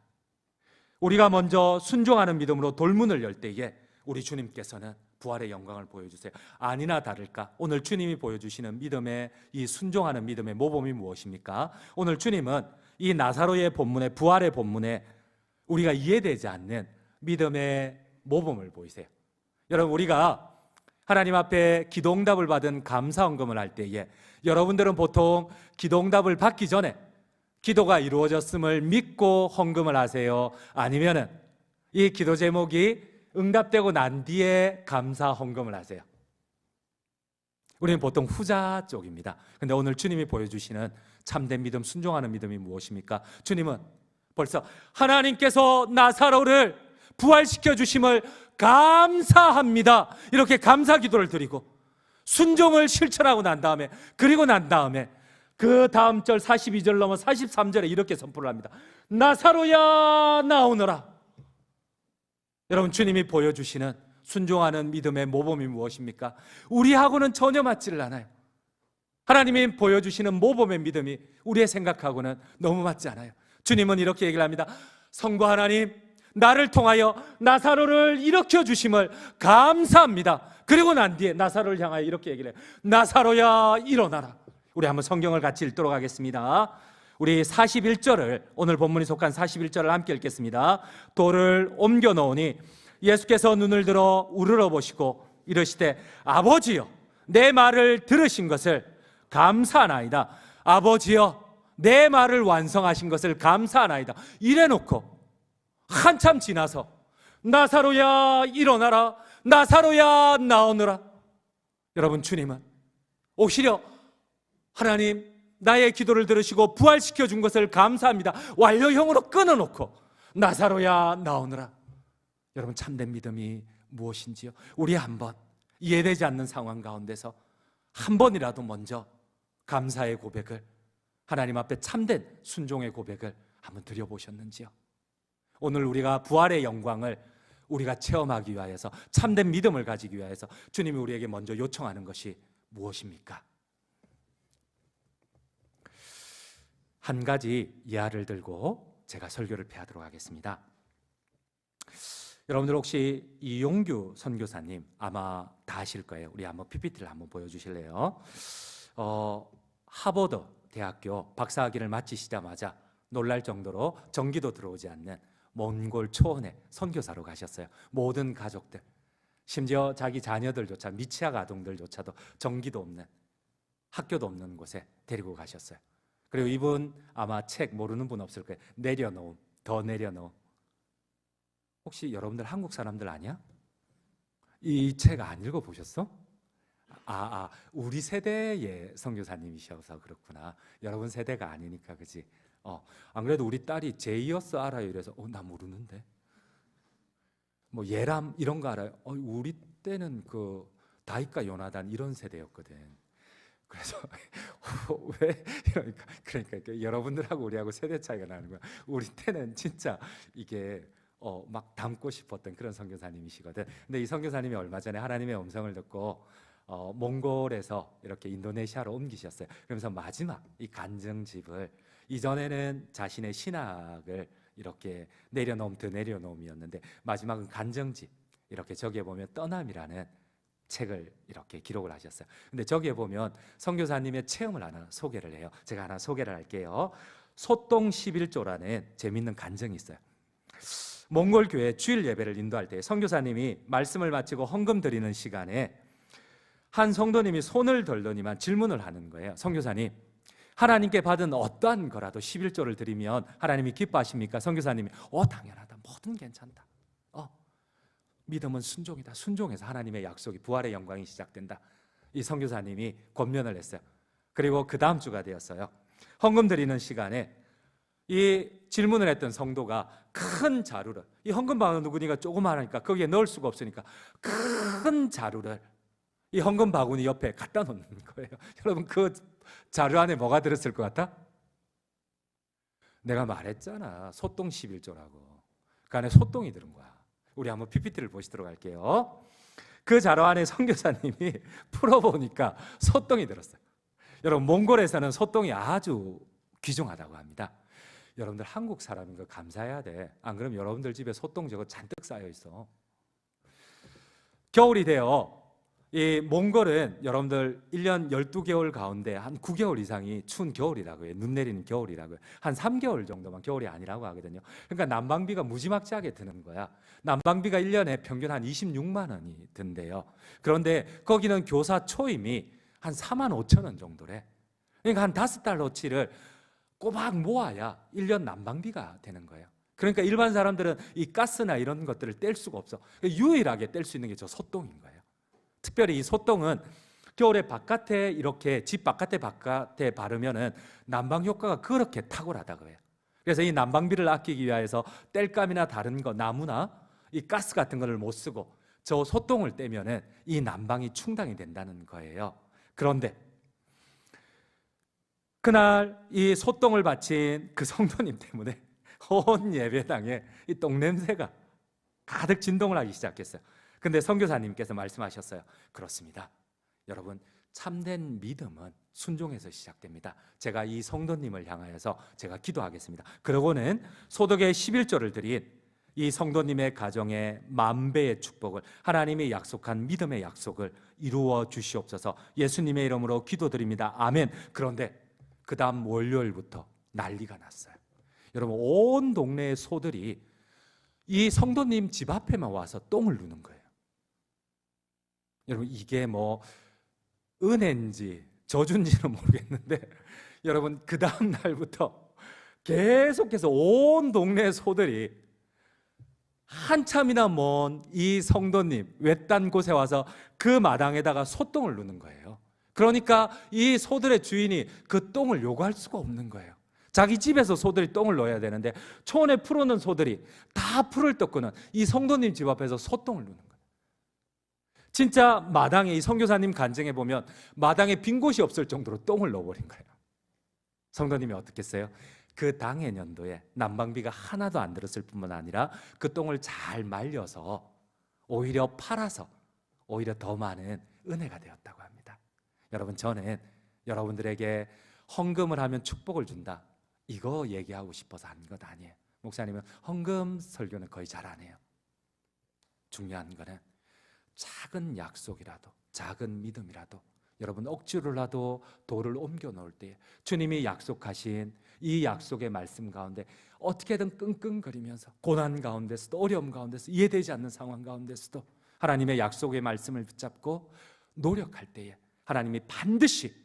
우리가 먼저 순종하는 믿음으로 돌문을 열 때에 우리 주님께서는 부활의 영광을 보여주세요. 아니나 다를까 오늘 주님이 보여주시는 믿음의 이 순종하는 믿음의 모범이 무엇입니까? 오늘 주님은 이 나사로의 본문에, 부활의 본문에 우리가 이해되지 않는 믿음의 모범을 보이세요. 여러분, 우리가 하나님 앞에 기도응답을 받은 감사헌금을 할 때에 여러분들은 보통 기도응답을 받기 전에 기도가 이루어졌음을 믿고 헌금을 하세요? 아니면은 이 기도 제목이 응답되고 난 뒤에 감사 헌금을 하세요? 우리는 보통 후자 쪽입니다. 근데 오늘 주님이 보여주시는 참된 믿음, 순종하는 믿음이 무엇입니까? 주님은 벌써 하나님께서 나사로를 부활시켜 주심을 감사합니다, 이렇게 감사 기도를 드리고 순종을 실천하고 난 다음에, 그리고 난 다음에 그 다음 절 42절 넘어 43절에 이렇게 선포를 합니다. 나사로야 나오너라. 여러분, 주님이 보여주시는 순종하는 믿음의 모범이 무엇입니까? 우리하고는 전혀 맞지를 않아요. 하나님이 보여주시는 모범의 믿음이 우리의 생각하고는 너무 맞지 않아요. 주님은 이렇게 얘기를 합니다. 성부 하나님, 나를 통하여 나사로를 일으켜 주심을 감사합니다. 그리고 난 뒤에 나사로를 향하여 이렇게 얘기를 해요. 나사로야 일어나라. 우리 한번 성경을 같이 읽도록 하겠습니다. 우리 41절을, 오늘 본문이 속한 41절을 함께 읽겠습니다. 돌을 옮겨 놓으니 예수께서 눈을 들어 우러러 보시고 이르시되 아버지여, 내 말을 들으신 것을 감사하나이다. 아버지여, 내 말을 완성하신 것을 감사하나이다. 이래놓고 한참 지나서 나사로야 일어나라, 나사로야 나오너라. 여러분, 주님은 오히려 하나님 나의 기도를 들으시고 부활시켜 준 것을 감사합니다, 완료형으로 끊어놓고 나사로야 나오너라. 여러분, 참된 믿음이 무엇인지요? 우리 한번 이해되지 않는 상황 가운데서 한 번이라도 먼저 감사의 고백을, 하나님 앞에 참된 순종의 고백을 한번 드려보셨는지요? 오늘 우리가 부활의 영광을 우리가 체험하기 위하여서, 참된 믿음을 가지기 위하여서 주님이 우리에게 먼저 요청하는 것이 무엇입니까? 한 가지 예화를 들고 제가 설교를 폐하도록 하겠습니다. 여러분들 혹시 이용규 선교사님 아마 다 아실 거예요. 우리 한번 PPT를 한번 보여주실래요? 하버드 대학교 박사학위를 마치시자마자 놀랄 정도로 전기도 들어오지 않는 몽골 초원에 선교사로 가셨어요. 모든 가족들, 심지어 자기 자녀들조차, 미취학 아동들조차도 전기도 없는, 학교도 없는 곳에 데리고 가셨어요. 그리고 이분 아마 책 모르는 분 없을 거예요. 내려놓음, 더 내려놓음. 혹시 여러분들 한국 사람들 아니야? 이 책 안 읽어보셨어? 우리 세대의 선교사님이셔서 그렇구나. 여러분 세대가 아니니까, 그지? 안 그래도 우리 딸이 제이어스 알아요 이래서 나 모르는데, 뭐 예람 이런 거 알아요? 우리 때는 그 다이카 요나단 이런 세대였거든. 그래서 왜 그러니까 여러분들하고 우리하고 세대 차이가 나는 거야. 우리 때는 진짜 이게 막 닮고 싶었던 그런 선교사님이시거든. 근데 이 선교사님이 얼마 전에 하나님의 음성을 듣고 몽골에서 이렇게 인도네시아로 옮기셨어요. 그러면서 마지막 이 간증집을, 이전에는 자신의 신학을 이렇게 내려놓음 더 내려놓음이었는데 마지막은 간증집, 이렇게 저기에 보면 떠남이라는 책을 이렇게 기록을 하셨어요. 근데 저기에 보면 선교사님의 체험을 하나 소개를 해요. 제가 하나 소개를 할게요. 소동 11조라는 재밌는 간증이 있어요. 몽골 교회 주일 예배를 인도할 때 선교사님이 말씀을 마치고 헌금 드리는 시간에 한 성도님이 손을 들더니만 질문을 하는 거예요. 선교사님, 하나님께 받은 어떠한 거라도 11조를 드리면 하나님이 기뻐하십니까? 선교사님이 당연하다. 뭐든 괜찮다. 믿음은 순종이다. 순종해서 하나님의 약속이, 부활의 영광이 시작된다. 이 선교사님이 권면을 했어요. 그리고 그 다음 주가 되었어요. 헌금 드리는 시간에 이 질문을 했던 성도가 큰 자루를, 이 헌금 바구니가 조그마하니까 거기에 넣을 수가 없으니까 큰 자루를 이 헌금 바구니 옆에 갖다 놓는 거예요. 여러분, 그 자루 안에 뭐가 들었을 것 같아? 내가 말했잖아. 소똥 11조라고. 그 안에 소똥이 들은 거야. 우리 한번 PPT를 보시도록 할게요. 그 자루 안에 선교사님이 풀어보니까 소똥이 들었어요. 여러분, 몽골에서는 소똥이 아주 귀중하다고 합니다. 여러분들 한국 사람인 거 감사해야 돼. 안 그러면 여러분들 집에 소똥 저거 잔뜩 쌓여 있어. 겨울이 되어 이 몽골은 여러분들 1년 12개월 가운데 한 9개월 이상이 추운 겨울이라고 해요. 눈 내리는 겨울이라고 해요. 한 3개월 정도만 겨울이 아니라고 하거든요. 그러니까 난방비가 무지막지하게 드는 거야. 난방비가 1년에 평균 한 26만 원이 든대요. 그런데 거기는 교사 초임이 한 4만 5천 원 정도래. 그러니까 한 5달러치를 꼬박 모아야 1년 난방비가 되는 거예요. 그러니까 일반 사람들은 이 가스나 이런 것들을 뗄 수가 없어. 유일하게 뗄 수 있는 게 저 소똥인 거예요. 특별히 이 소똥은 겨울에 바깥에 이렇게 집 바깥에 바르면은 난방 효과가 그렇게 탁월하다고 해요. 그래서 이 난방비를 아끼기 위해서 땔감이나 다른 거, 나무나 이 가스 같은 거를 못 쓰고 저 소똥을 떼면은 이 난방이 충당이 된다는 거예요. 그런데 그날 이 소똥을 바친 그 성도님 때문에 온 예배당에 이 똥냄새가 가득 진동을 하기 시작했어요. 근데 선교사님께서 말씀하셨어요. 그렇습니다. 여러분, 참된 믿음은 순종에서 시작됩니다. 제가 이 성도님을 향하여서 제가 기도하겠습니다. 그러고는 소득의 11조를 드린 이 성도님의 가정에 만배의 축복을, 하나님이 약속한 믿음의 약속을 이루어 주시옵소서. 예수님의 이름으로 기도드립니다. 아멘. 그런데 그 다음 월요일부터 난리가 났어요. 여러분, 온 동네의 소들이 이 성도님 집 앞에만 와서 똥을 누는 거예요. 여러분, 이게 뭐 은혜인지 저주인지는 모르겠는데 여러분, 그 다음 날부터 계속해서 온 동네 소들이 한참이나 먼 이 성도님 외딴 곳에 와서 그 마당에다가 소똥을 누는 거예요. 그러니까 이 소들의 주인이 그 똥을 요구할 수가 없는 거예요. 자기 집에서 소들이 똥을 넣어야 되는데 초원에 풀어놓은 소들이 다 풀을 뜯고는 이 성도님 집 앞에서 소똥을 누는 거예요. 진짜 마당에, 이 선교사님 간증해 보면 마당에 빈 곳이 없을 정도로 똥을 넣어버린 거예요. 성도님이 어떻게 했어요? 그 당해년도에 난방비가 하나도 안 들었을 뿐만 아니라 그 똥을 잘 말려서 오히려 팔아서 오히려 더 많은 은혜가 되었다고 합니다. 여러분, 저는 여러분들에게 헌금을 하면 축복을 준다, 이거 얘기하고 싶어서 한 것 아니에요. 목사님은 헌금 설교는 거의 잘 안 해요. 중요한 거는 작은 약속이라도, 작은 믿음이라도 여러분 억지로라도 돌을 옮겨 놓을 때 주님이 약속하신 이 약속의 말씀 가운데 어떻게든 끙끙거리면서 고난 가운데서도, 어려움 가운데서, 이해되지 않는 상황 가운데서도 하나님의 약속의 말씀을 붙잡고 노력할 때에 하나님이 반드시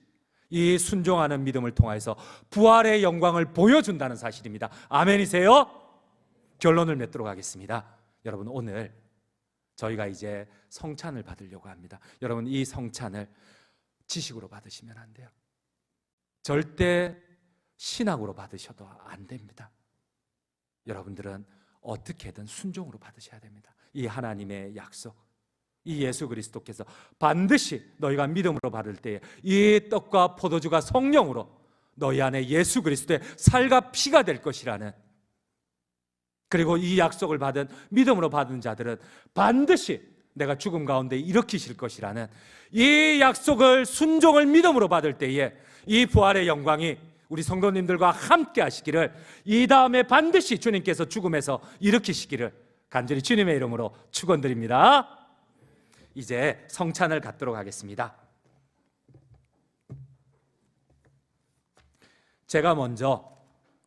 이 순종하는 믿음을 통해서 부활의 영광을 보여준다는 사실입니다. 아멘이세요? 결론을 맺도록 하겠습니다. 여러분, 오늘 저희가 이제 성찬을 받으려고 합니다. 여러분, 이 성찬을 지식으로 받으시면 안 돼요. 절대 신학으로 받으셔도 안 됩니다. 여러분들은 어떻게든 순종으로 받으셔야 됩니다. 이 하나님의 약속, 이 예수 그리스도께서 반드시 너희가 믿음으로 받을 때에 이 떡과 포도주가 성령으로 너희 안에 예수 그리스도의 살과 피가 될 것이라는, 그리고 이 약속을 받은, 믿음으로 받은 자들은 반드시 내가 죽음 가운데 일으키실 것이라는 이 약속을, 순종을 믿음으로 받을 때에 이 부활의 영광이 우리 성도님들과 함께 하시기를, 이 다음에 반드시 주님께서 죽음에서 일으키시기를 간절히 주님의 이름으로 축원드립니다. 이제 성찬을 갖도록 하겠습니다. 제가 먼저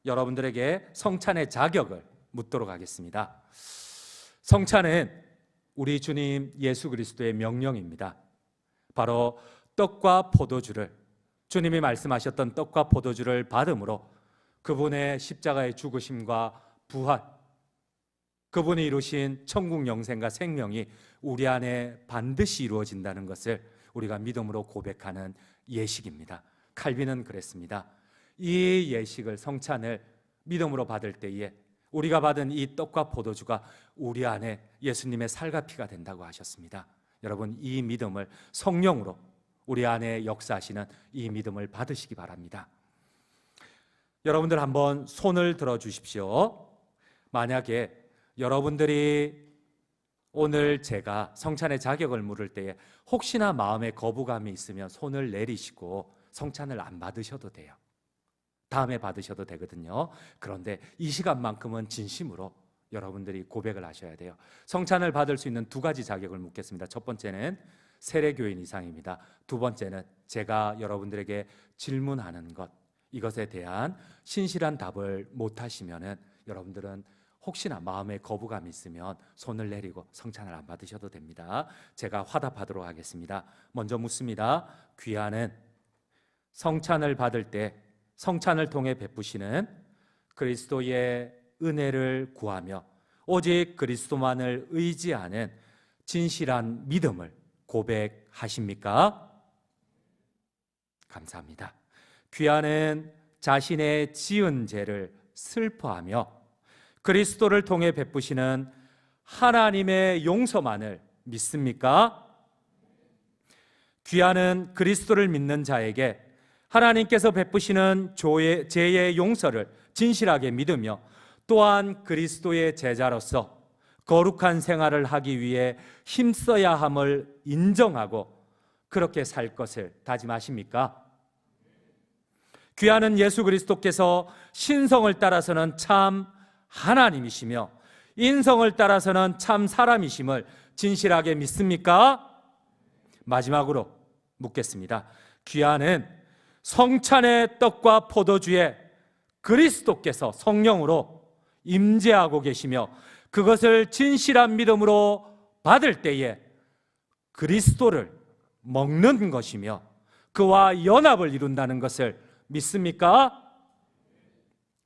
여러분들에게 성찬의 자격을 묻도록 하겠습니다. 성찬은 우리 주님 예수 그리스도의 명령입니다. 바로 떡과 포도주를 주님이 말씀하셨던 떡과 포도주를 받음으로 그분의 십자가의 죽으심과 부활, 그분이 이루신 천국 영생과 생명이 우리 안에 반드시 이루어진다는 것을 우리가 믿음으로 고백하는 예식입니다. 칼빈은 그랬습니다. 이 예식을, 성찬을 믿음으로 받을 때에 우리가 받은 이 떡과 포도주가 우리 안에 예수님의 살과 피가 된다고 하셨습니다. 여러분, 이 믿음을, 성령으로 우리 안에 역사하시는 이 믿음을 받으시기 바랍니다. 여러분들 한번 손을 들어 주십시오. 만약에 여러분들이 오늘 제가 성찬의 자격을 물을 때에 혹시나 마음에 거부감이 있으면 손을 내리시고 성찬을 안 받으셔도 돼요. 다음에 받으셔도 되거든요. 그런데 이 시간만큼은 진심으로 여러분들이 고백을 하셔야 돼요. 성찬을 받을 수 있는 두 가지 자격을 묻겠습니다. 첫 번째는 세례교인 이상입니다. 두 번째는 제가 여러분들에게 질문하는 것, 이것에 대한 신실한 답을 못하시면은 여러분들은 혹시나 마음에 거부감이 있으면 손을 내리고 성찬을 안 받으셔도 됩니다. 제가 화답하도록 하겠습니다. 먼저 묻습니다. 귀하는 성찬을 받을 때 성찬을 통해 베푸시는 그리스도의 은혜를 구하며 오직 그리스도만을 의지하는 진실한 믿음을 고백하십니까? 감사합니다. 귀하는 자신의 지은 죄를 슬퍼하며 그리스도를 통해 베푸시는 하나님의 용서만을 믿습니까? 귀하는 그리스도를 믿는 자에게 하나님께서 베푸시는 죄의 용서를 진실하게 믿으며 또한 그리스도의 제자로서 거룩한 생활을 하기 위해 힘써야 함을 인정하고 그렇게 살 것을 다짐하십니까? 귀하는 예수 그리스도께서 신성을 따라서는 참 하나님이시며 인성을 따라서는 참 사람이심을 진실하게 믿습니까? 마지막으로 묻겠습니다. 귀하는 성찬의 떡과 포도주에 그리스도께서 성령으로 임재하고 계시며 그것을 진실한 믿음으로 받을 때에 그리스도를 먹는 것이며 그와 연합을 이룬다는 것을 믿습니까?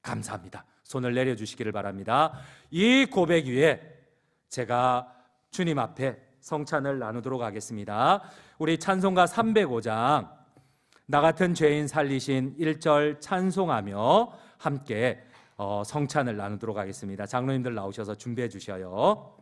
감사합니다. 손을 내려주시기를 바랍니다. 이 고백 위에 제가 주님 앞에 성찬을 나누도록 하겠습니다. 우리 찬송가 305장 나 같은 죄인 살리신 1절 찬송하며 함께 성찬을 나누도록 하겠습니다. 장로님들 나오셔서 준비해 주셔요.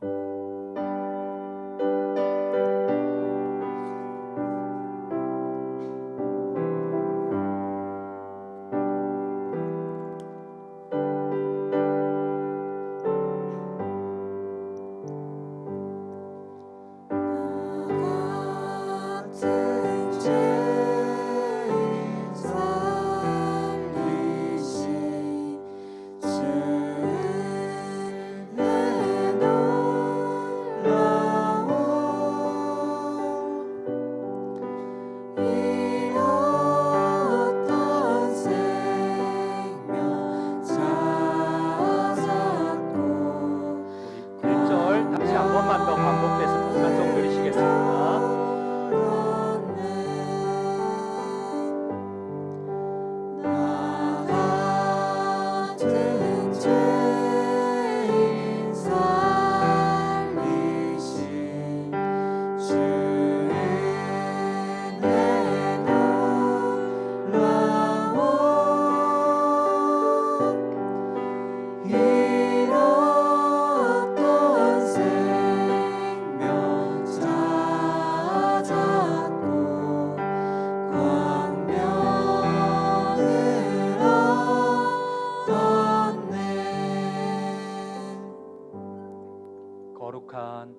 거룩한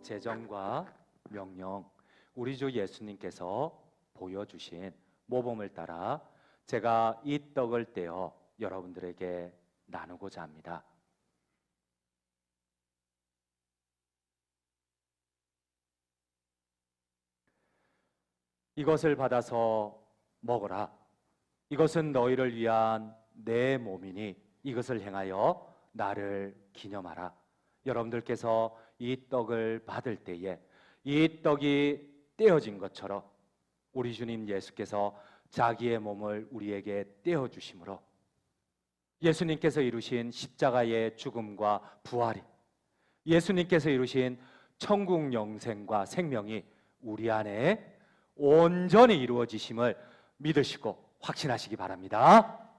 제정과 명령, 우리 주 예수님께서 보여주신 모범을 따라 제가 이 떡을 떼어 여러분들에게 나누고자 합니다. 이것을 받아서 먹어라. 이것은 너희를 위한 내 몸이니 이것을 행하여 나를 기념하라. 여러분들께서 이 떡을 받을 때에 이 떡이 떼어진 것처럼 우리 주님 예수께서 자기의 몸을 우리에게 떼어 주심으로 예수님께서 이루신 십자가의 죽음과 부활이, 예수님께서 이루신 천국 영생과 생명이 우리 안에 온전히 이루어지심을 믿으시고 확신하시기 바랍니다.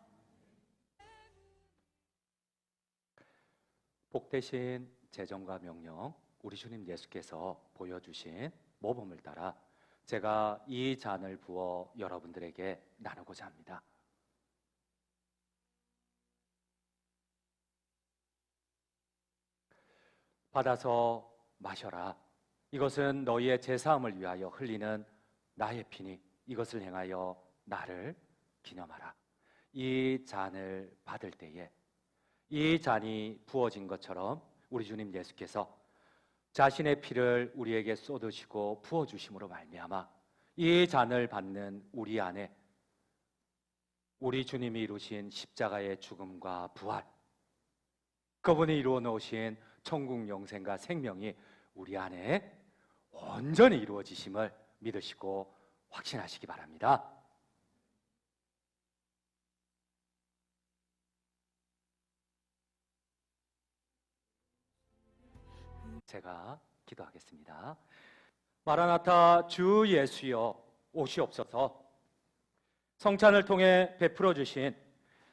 복되신 재정과 명령, 우리 주님 예수께서 보여주신 모범을 따라 제가 이 잔을 부어 여러분들에게 나누고자 합니다. 받아서 마셔라. 이것은 너희의 제사함을 위하여 흘리는 나의 피니 이것을 행하여 나를 기념하라. 이 잔을 받을 때에 이 잔이 부어진 것처럼 우리 주님 예수께서 자신의 피를 우리에게 쏟으시고 부어주심으로 말미암아 이 잔을 받는 우리 안에 우리 주님이 이루신 십자가의 죽음과 부활, 그분이 이루어 놓으신 천국 영생과 생명이 우리 안에 온전히 이루어지심을 믿으시고 확신하시기 바랍니다. 제가 기도하겠습니다. 마라나타 주 예수여 오시옵소서. 성찬을 통해 베풀어 주신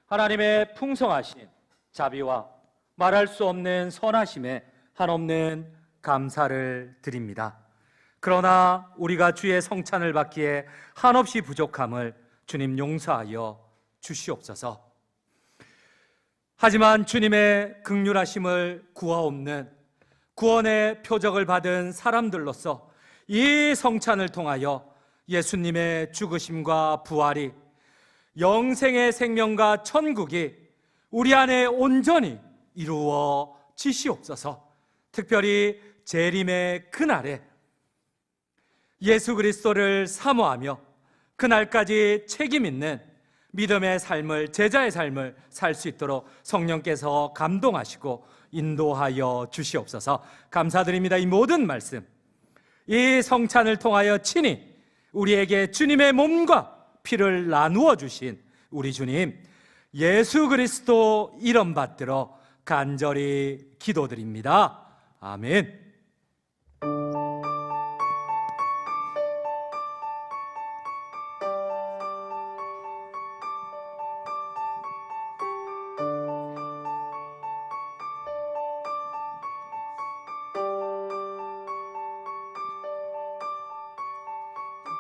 하나님의 풍성하신 자비와 말할 수 없는 선하심에 한없는 감사를 드립니다. 그러나 우리가 주의 성찬을 받기에 한없이 부족함을 주님 용서하여 주시옵소서. 하지만 주님의 긍휼하심을 구하옵는 구원의 표적을 받은 사람들로서 이 성찬을 통하여 예수님의 죽으심과 부활이, 영생의 생명과 천국이 우리 안에 온전히 이루어지시옵소서. 특별히 재림의 그날에 예수 그리스도를 사모하며 그날까지 책임 있는 믿음의 삶을, 제자의 삶을 살 수 있도록 성령께서 감동하시고 인도하여 주시옵소서. 감사드립니다. 이 모든 말씀, 이 성찬을 통하여 친히 우리에게 주님의 몸과 피를 나누어 주신 우리 주님 예수 그리스도 이름 받들어 간절히 기도드립니다. 아멘.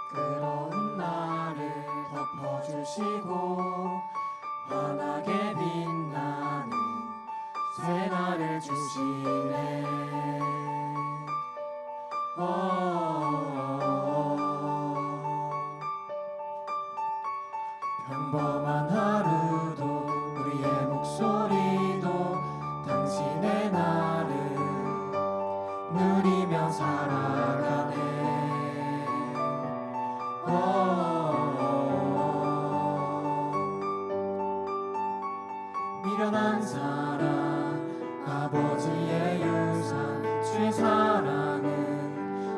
부끄러운 나를 덮어주시고 환하게 빛나는 새날을 주시네. 평범한 하루도 우리의 목소리도 당신의 나를 누리며 살아가네. 미련한 사랑 아버지의 유산 주의 사랑은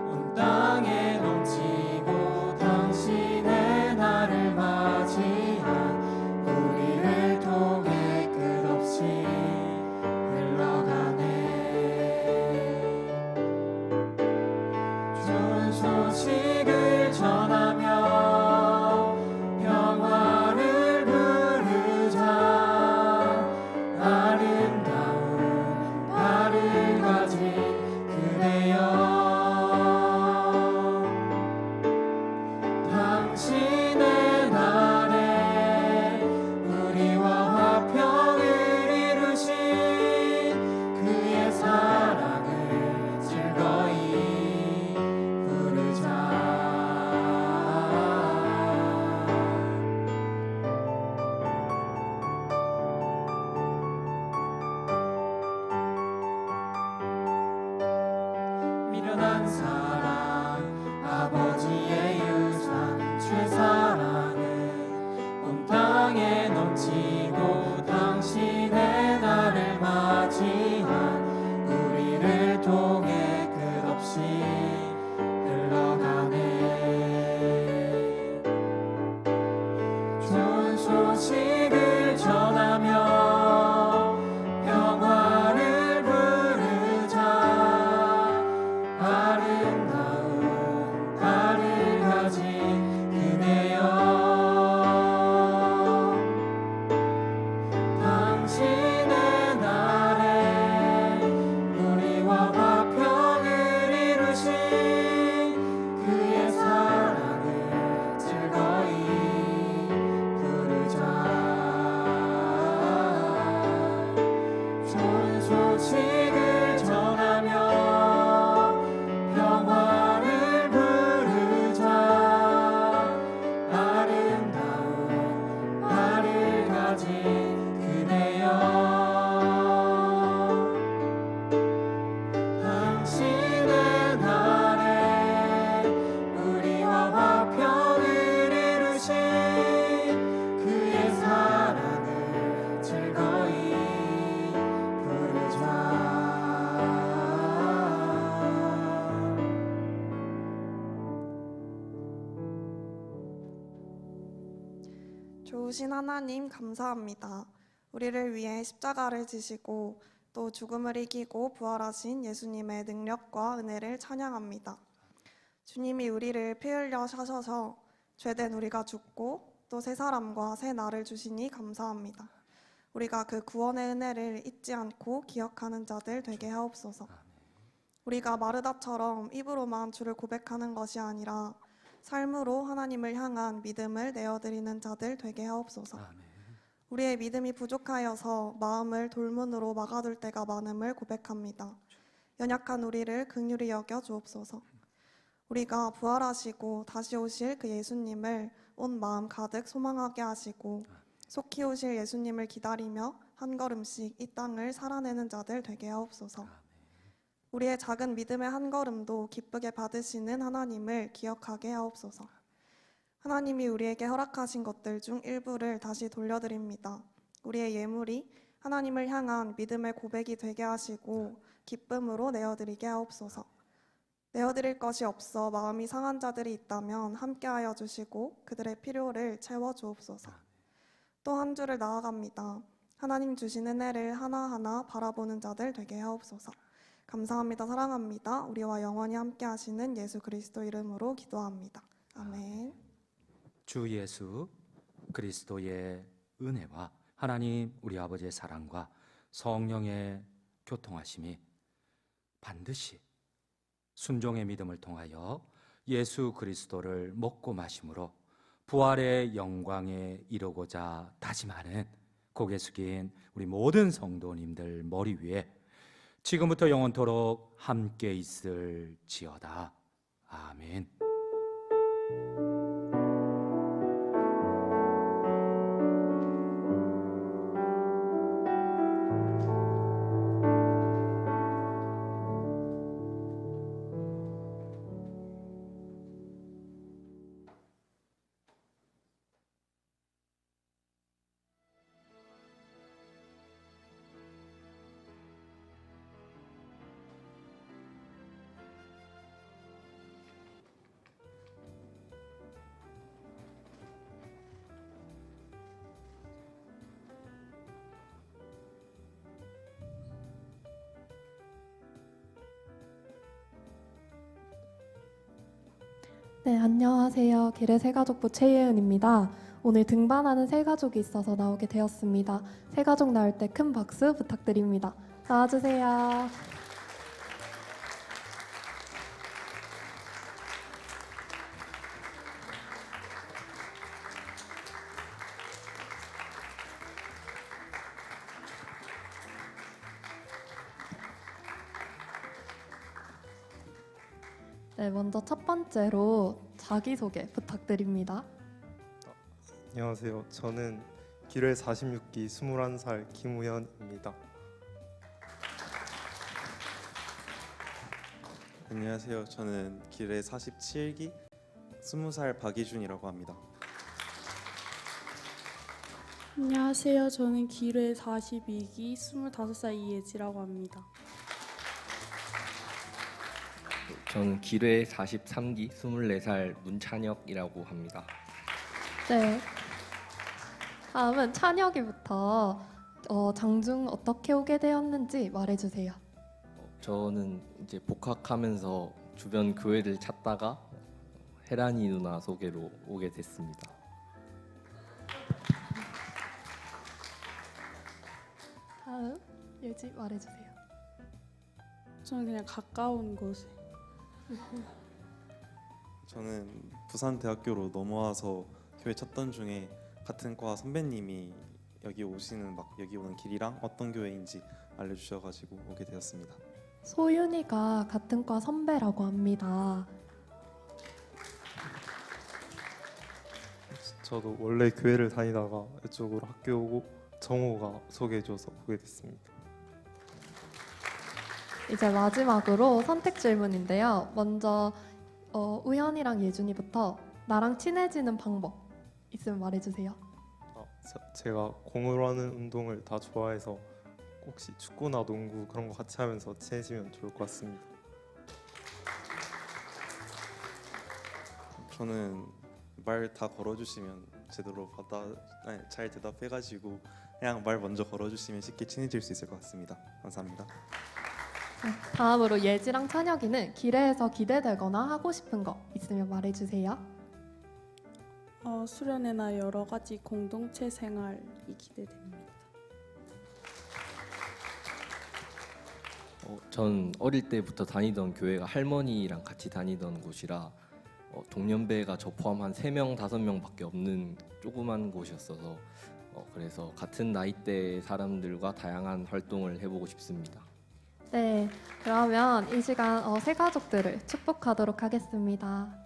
온 땅에 넘치고 당신의 나를 맞이한 우리를 통해 끝없이 흘러가네. 좋은 소식을 전하며 평화를 부르자. 아름다운 발을 가진 그대여, 당신의 날에 우리와 화평을 이루신 그의 사랑을 즐거이 부르자. 미련한 사랑 아버지의 유산 주의 사랑은 온 땅에 넘치고 당신의 나를 맞이한 우리를 통해 끝없이 흘러가네. 좋으신 하나님 감사합니다. 우리를 위해 십자가를 지시고 또 죽음을 이기고 부활하신 예수님의 능력과 은혜를 찬양합니다. 주님이 우리를 피 흘려 사셔서 죄된 우리가 죽고 또 새 사람과 새 나를 주시니 감사합니다. 우리가 그 구원의 은혜를 잊지 않고 기억하는 자들 되게 하옵소서. 우리가 마르다처럼 입으로만 주를 고백하는 것이 아니라 삶으로 하나님을 향한 믿음을 내어드리는 자들 되게 하옵소서. 우리의 믿음이 부족하여서 마음을 돌문으로 막아둘 때가 많음을 고백합니다. 연약한 우리를 긍휼히 여겨 주옵소서. 우리가 부활하시고 다시 오실 그 예수님을 온 마음 가득 소망하게 하시고 속히 오실 예수님을 기다리며 한 걸음씩 이 땅을 살아내는 자들 되게 하옵소서. 우리의 작은 믿음의 한 걸음도 기쁘게 받으시는 하나님을 기억하게 하옵소서. 하나님이 우리에게 허락하신 것들 중 일부를 다시 돌려드립니다. 우리의 예물이 하나님을 향한 믿음의 고백이 되게 하시고 기쁨으로 내어드리게 하옵소서. 내어드릴 것이 없어 마음이 상한 자들이 있다면 함께하여 주시고 그들의 필요를 채워주옵소서. 또 한 주를 나아갑니다. 하나님 주신 은혜를 하나하나 바라보는 자들 되게 하옵소서. 감사합니다. 사랑합니다. 우리와 영원히 함께하시는 예수 그리스도 이름으로 기도합니다. 아멘. 주 예수 그리스도의 은혜와 하나님 우리 아버지의 사랑과 성령의 교통하심이 반드시 순종의 믿음을 통하여 예수 그리스도를 먹고 마심으로 부활의 영광에 이르고자 다짐하는 고개 숙인 우리 모든 성도님들 머리 위에 지금부터 영원토록 함께 있을지어다. 아멘. 네, 안녕하세요. 기레 새가족부 최예은입니다. 오늘 등반하는 새가족이 있어서 나오게 되었습니다. 새가족 나올 때 큰 박수 부탁드립니다. 나와주세요. 네, 먼저 첫 번째로 자기소개 부탁드립니다. 안녕하세요. 저는 기뢰 46기 21살 김우현입니다. 안녕하세요. 저는 기뢰 47기 20살 박이준이라고 합니다. 안녕하세요. 저는 기뢰 42기 25살 이예지라고 합니다. 저는 기뢰 43기 24살 문찬혁이라고 합니다. 네. 다음은 찬혁이부터 장중 어떻게 오게 되었는지 말해주세요. 저는 이제 복학하면서 주변 교회를 찾다가 혜란이 누나 소개로 오게 됐습니다. 다음 예지 말해주세요. 저는 그냥 가까운 곳에. 저는 부산대학교로 넘어와서 교회 찾던 중에 같은 과 선배님이 여기 오는 길이랑 어떤 교회인지 알려주셔가지고 오게 되었습니다. 소윤이가 같은 과 선배라고 합니다. 저도 원래 교회를 다니다가 이쪽으로 학교 오고 정호가 소개해줘서 오게 됐습니다. 이제 마지막으로 선택 질문인데요. 먼저 우현이랑 예준이부터 나랑 친해지는 방법 있으면 말해주세요. 제가 공으로 하는 운동을 다 좋아해서 혹시 축구나 농구 그런 거 같이 하면서 친해지면 좋을 것 같습니다. 저는 말 다 걸어주시면 제대로 잘 대답해가지고 그냥 말 먼저 걸어주시면 쉽게 친해질 수 있을 것 같습니다. 감사합니다. 다음으로 예지랑 찬혁이는 기례에서 기대되거나 하고 싶은 거 있으면 말해주세요. 수련회나 여러 가지 공동체 생활이 기대됩니다. 전 어릴 때부터 다니던 교회가 할머니랑 같이 다니던 곳이라 동년배가 저 포함 한 3명, 5명밖에 없는 조그만 곳이었어서 그래서 같은 나이대 사람들과 다양한 활동을 해보고 싶습니다. 네, 그러면 이 시간 새 가족들을 축복하도록 하겠습니다.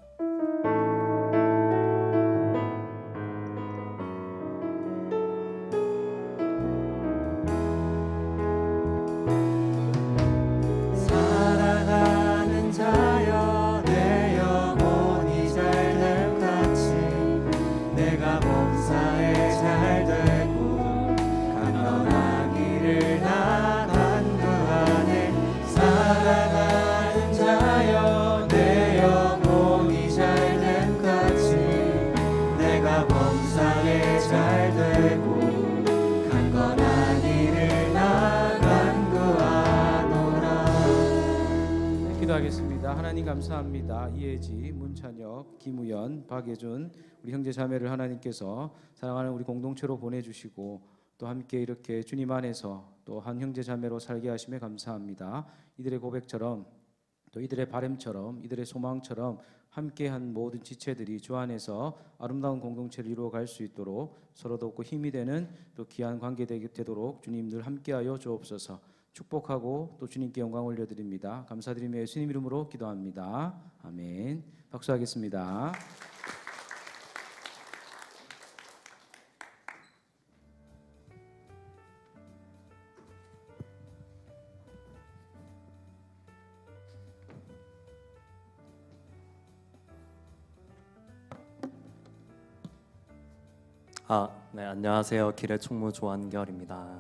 사랑하는 자여 내 영혼이 잘됨 같이 내가 봉사에 잘되고 강건하기를 난 간구하네. 사랑하는 자여 내 영혼이 잘됨 같이 내가 봉사에 잘되고 강건하기를 난 간구하노라. 기도하겠습니다. 하나님 감사합니다. 이혜지, 문찬혁, 김우연, 박예준 우리 형제 자매를 하나님께서 사랑하는 우리 공동체로 보내주시고 또 함께 이렇게 주님 안에서 또 한 형제 자매로 살게 하심에 감사합니다. 이들의 고백처럼 또 이들의 바람처럼 이들의 소망처럼 함께한 모든 지체들이 주 안에서 아름다운 공동체를 이루어갈 수 있도록 서로 돕고 힘이 되는 또 귀한 관계 되도록 주님 늘 함께하여 주옵소서. 축복하고 또 주님께 영광 올려드립니다. 감사드리며 예수님 이름으로 기도합니다. 아멘. 박수하겠습니다. 네, 안녕하세요. 기례 총무 조한결입니다.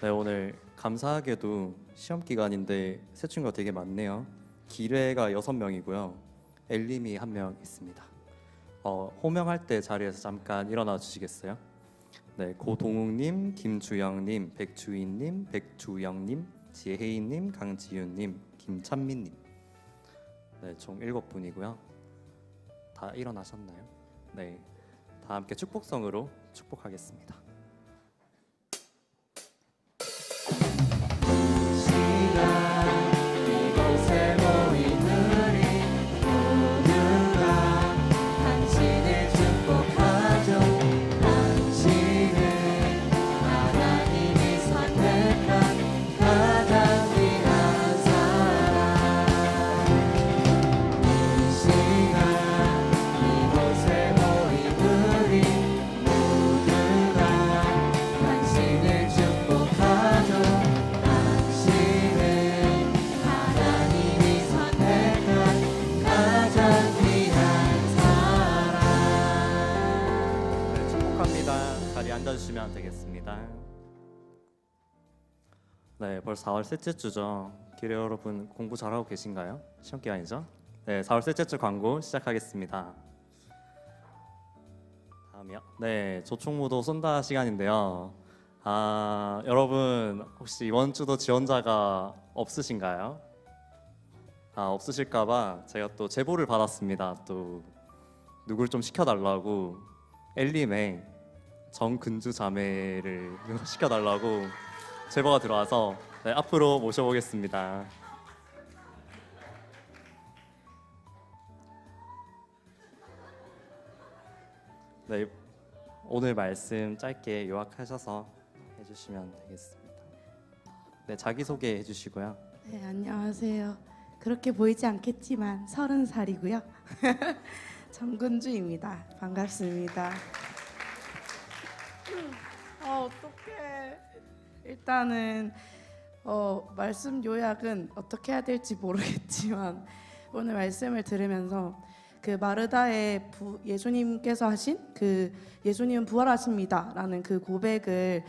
네, 오늘 감사하게도 시험 기간인데 새 친구가 되게 많네요. 기례가 6명이고요. 엘림이 1명 있습니다. 호명할 때 자리에서 잠깐 일어나 주시겠어요? 네, 고동욱님, 김주영님, 백주인님, 백주영님, 지혜인님, 강지윤님, 김찬민님. 네, 총 7분이고요. 다 일어나셨나요? 네, 다 함께 축복성으로 축복하겠습니다. 이곳에 모인 우리 모두가 당신을 축복하죠. 당신은 하나님이 선택한 가장 귀한 사람. 이 시간 이곳에 모인 우리 모두가 당신을 축복하죠. 당신은 하나님이 선택한 가장 귀한 사람. 네, 축복합니다. 자리에 앉아주시면 되겠습니다. 네, 벌써 4월 셋째 주죠. 기례 여러분 공부 잘하고 계신가요? 시험 기간이죠? 네, 4월 셋째 주 광고 시작하겠습니다. 다음이요. 네, 조총무도 쏜다 시간인데요. 여러분 혹시 이번 주도 지원자가 없으신가요? 없으실까봐 제가 또 제보를 받았습니다. 또 누굴 좀 시켜달라고 엘림에 정근주 자매를 시켜달라고 제보가 들어와서 네, 앞으로 모셔보겠습니다. 네, 오늘 말씀 짧게 요약하셔서 해주시면 되겠습니다. 네, 자기소개 해주시고요. 네, 안녕하세요. 그렇게 보이지 않겠지만 30살이고요. 정근주입니다. 반갑습니다. 어떡해. 일단은 말씀 요약은 어떻게 해야 될지 모르겠지만 오늘 말씀을 들으면서 그 마르다의 예수님께서 하신 그 예수님은 부활하십니다라는 그 고백을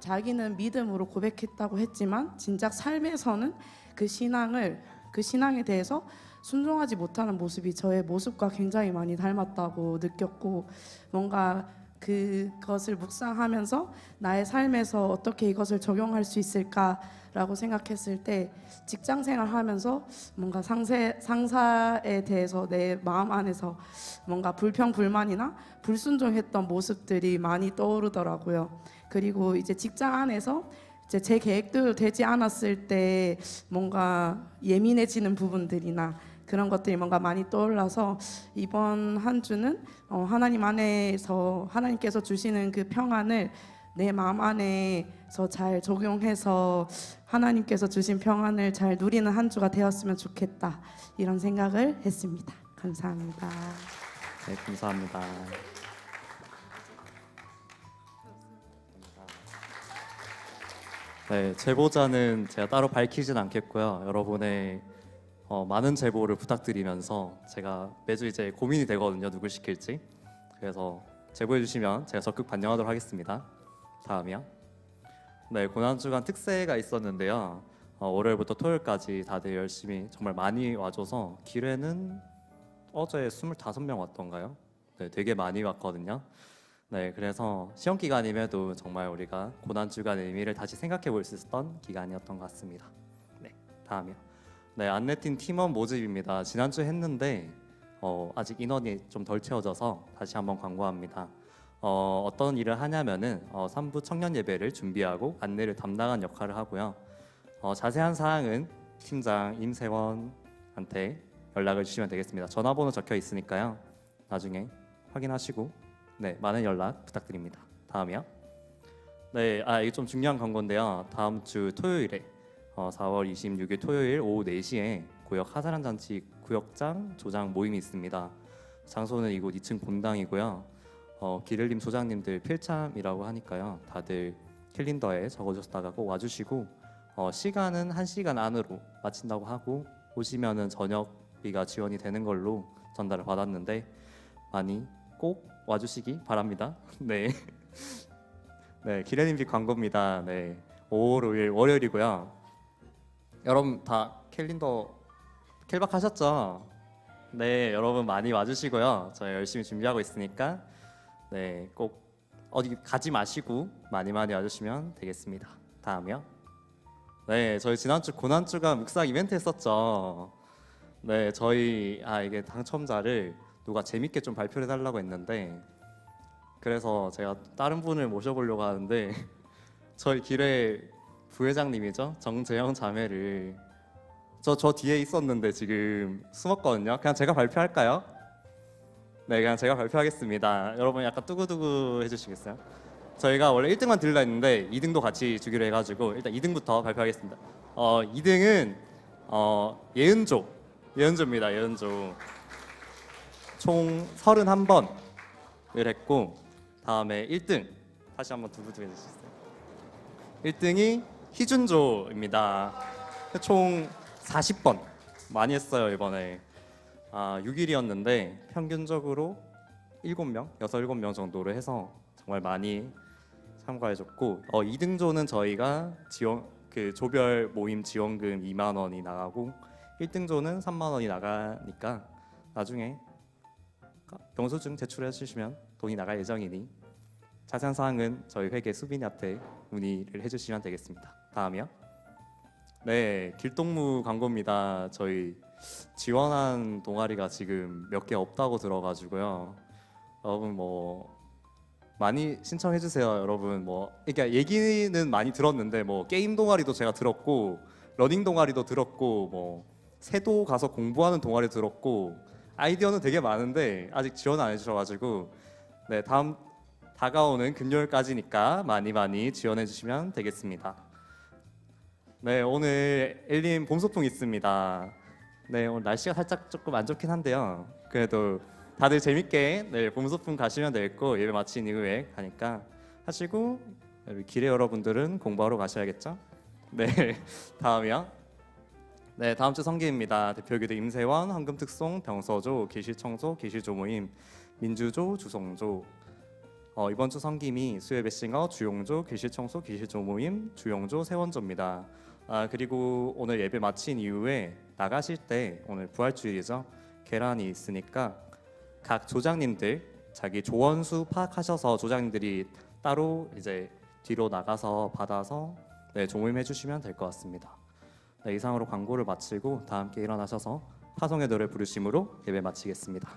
자기는 믿음으로 고백했다고 했지만 진작 삶에서는 그 신앙에 대해서 순종하지 못하는 모습이 저의 모습과 굉장히 많이 닮았다고 느꼈고, 뭔가 그것을 묵상하면서 나의 삶에서 어떻게 이것을 적용할 수 있을까라고 생각했을 때, 직장 생활하면서 뭔가 상사에 대해서 내 마음 안에서 뭔가 불평 불만이나 불순종했던 모습들이 많이 떠오르더라고요. 그리고 이제 직장 안에서 이제 제 계획대로 되지 않았을 때 뭔가 예민해지는 부분들이나 그런 것들이 뭔가 많이 떠올라서, 이번 한 주는 하나님 안에서 하나님께서 주시는 그 평안을 내 마음 안에서 잘 적용해서 하나님께서 주신 평안을 잘 누리는 한 주가 되었으면 좋겠다, 이런 생각을 했습니다. 감사합니다. 네, 감사합니다. 네, 제보자는 제가 따로 밝히진 않겠고요. 여러분의 많은 제보를 부탁드리면서 제가 매주 이제 고민이 되거든요, 누굴 시킬지. 그래서 제보해 주시면 제가 적극 반영하도록 하겠습니다. 다음이요. 네, 고난주간 특세가 있었는데요. 월요일부터 토요일까지 다들 열심히 정말 많이 와줘서 길에는 어제 25명 왔던가요? 네, 되게 많이 왔거든요. 네, 그래서 시험 기간임에도 정말 우리가 고난주간의 의미를 다시 생각해 볼 수 있었던 기간이었던 것 같습니다. 네, 다음이요. 네, 안내팀 팀원 모집입니다. 지난주에 했는데 아직 인원이 좀 덜 채워져서 다시 한번 광고합니다. 어떤 일을 하냐면은 3부 청년 예배를 준비하고 안내를 담당한 역할을 하고요. 자세한 사항은 팀장 임세원한테 연락을 주시면 되겠습니다. 전화번호 적혀 있으니까요. 나중에 확인하시고 네, 많은 연락 부탁드립니다. 다음이요. 네, 이게 좀 중요한 광고인데요. 다음 주 토요일에 4월 26일 토요일 오후 4시에 구역 하사란잔치 구역장 조장 모임이 있습니다. 장소는 이곳 2층 본당이고요. 기를림 소장님들 필참이라고 하니까요. 다들 캘린더에 적어줬다가 꼭 와주시고 시간은 1시간 안으로 마친다고 하고, 오시면은 저녁비가 지원이 되는 걸로 전달을 받았는데 많이 꼭 와주시기 바랍니다. 네, 네, 기레님빛 광고입니다. 네, 5월 5일 월요일이고요. 여러분 다 캘린더 캘박하셨죠? 네, 여러분 많이 와주시고요. 저희 열심히 준비하고 있으니까 네, 꼭 어디 가지 마시고 많이 와주시면 되겠습니다. 다음이요. 네, 저희 지난주 고난주간 묵상 이벤트 했었죠. 네, 저희 이게 당첨자를 누가 재밌게 좀 발표를 해달라고 했는데, 그래서 제가 다른 분을 모셔보려고 하는데 저희 기뢰 부회장님이죠, 정재영 자매를 저 뒤에 있었는데 지금 숨었거든요. 그냥 제가 발표할까요? 네, 그냥 제가 발표하겠습니다. 여러분 약간 두구두구 해주시겠어요? 저희가 원래 1등만 드리려 했는데 2등도 같이 주기로 해가지고 일단 2등부터 발표하겠습니다. 2등은 예은조입니다. 예은조 총 31번을 했고, 다음에 1등 다시 한번 두구두구 해주시겠어요? 1등이 희준조입니다. 총 40번 많이 했어요 이번에. 6일이었는데 평균적으로 7명 정도로 해서 정말 많이 참가해줬고, 2등조는 저희가 조별 모임 지원금 2만 원이 나가고 1등조는 3만 원이 나가니까 나중에 영수증 제출해 주시면 돈이 나갈 예정이니 자세한 사항은 저희 회계 수빈이한테 문의를 해주시면 되겠습니다. 다음이요. 네, 길동무 광고입니다. 저희 지원한 동아리가 지금 몇 개 없다고 들어가지고요. 여러분 많이 신청해 주세요. 여러분 그러니까 얘기는 많이 들었는데 게임 동아리도 제가 들었고, 러닝 동아리도 들었고, 세도 가서 공부하는 동아리 들었고, 아이디어는 되게 많은데 아직 지원 안 해주셔가지고 네, 다가오는 금요일까지니까 많이 지원해 주시면 되겠습니다. 네, 오늘 엘림 봄소풍 있습니다. 네, 오늘 날씨가 살짝 조금 안 좋긴 한데요. 그래도 다들 재밌게 네, 봄소풍 가시면 되겠고, 예배 마친 이후에 가니까 하시고, 기레 여러분들은 공부하러 가셔야겠죠? 네, 다음이요. 네, 다음 주 성기입니다. 대표기도 임세원, 황금특송, 병서조, 계실청소, 계실조모임, 민주조, 주성조. 이번 주 성김이 수혜배싱어, 주용조, 계실청소, 계실조모임, 주용조, 세원조입니다. 그리고 오늘 예배 마친 이후에 나가실 때 오늘 부활주일이죠. 계란이 있으니까 각 조장님들 자기 조원수 파악하셔서 조장님들이 따로 이제 뒤로 나가서 받아서 조모임 해주시면 될 것 같습니다. 이상으로 광고를 마치고 다 함께 일어나셔서 파송의 노래 부르심으로 예배 마치겠습니다.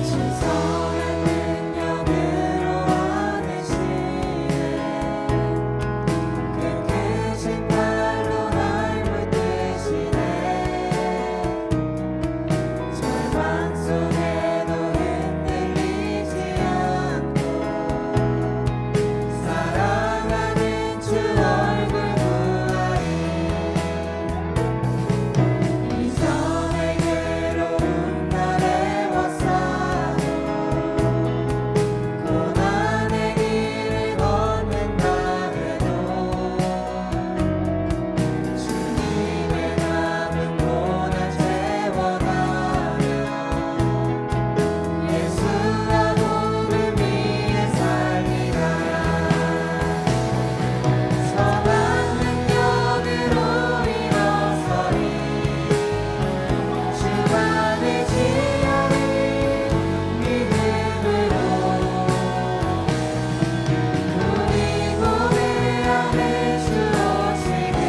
신성한 능력으로 안으시네 그 크신 팔로 날 붙드시네 절망 속에도 흔들리지 않고 사랑하는 주 얼굴 보아요 이전의 괴로운 날에 왔어도 고난의 길을 걷는다 해도 주님의 남은 고난 채워가며 예수와 복음 위에 살리라 선한 능력으로 일어서리 주 안에 지어리 믿음으로 우리 몸에 안에 주 오시기를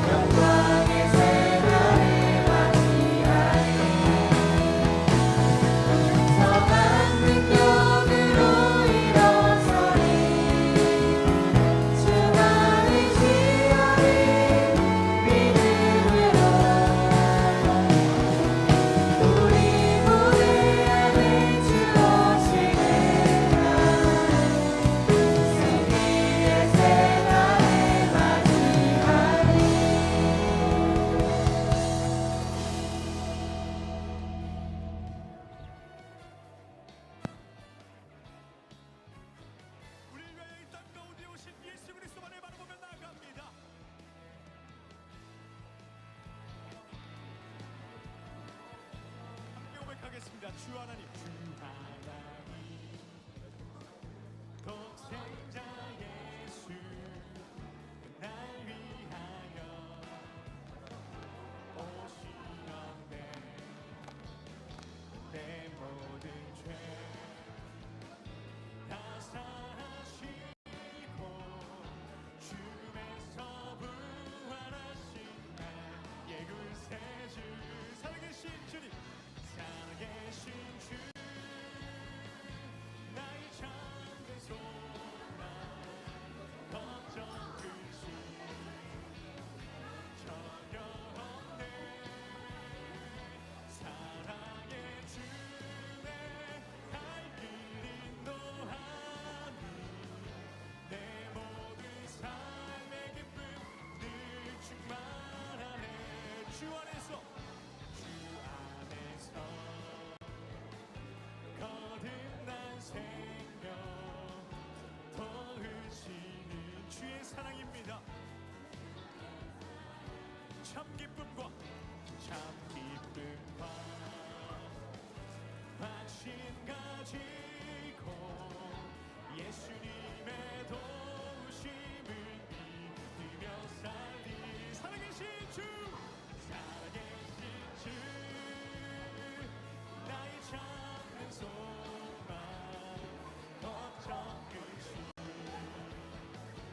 영광의 새날을 맞이하리 선한 능력으로 일어서리 주 안에 지어리 믿음으로 우리 몸에 안에 주 오시기를 승리의 새날을 맞이하리 우리 위하여 이 땅 가운데 오신 예수 그리스도만을 바라보며 나아갑니다. 함께 고백하겠습니다. 주 하나님, 독생자 예수 날 위하여 오시는데 내 모든 죄 다 사하시고 죽음에서 부활하신 나의 구세주 살아계신 주님 살아계신 주 나의 참된 소망 걱정 끝이 전혀 없네 사랑의 주내 갈 길 인도하니 내 모든 삶의 기쁨 늘 충만하네 주 안에서 거듭난 생명 더으시는 주의 사랑입니다 참 기쁨과 확신 가지고 예수님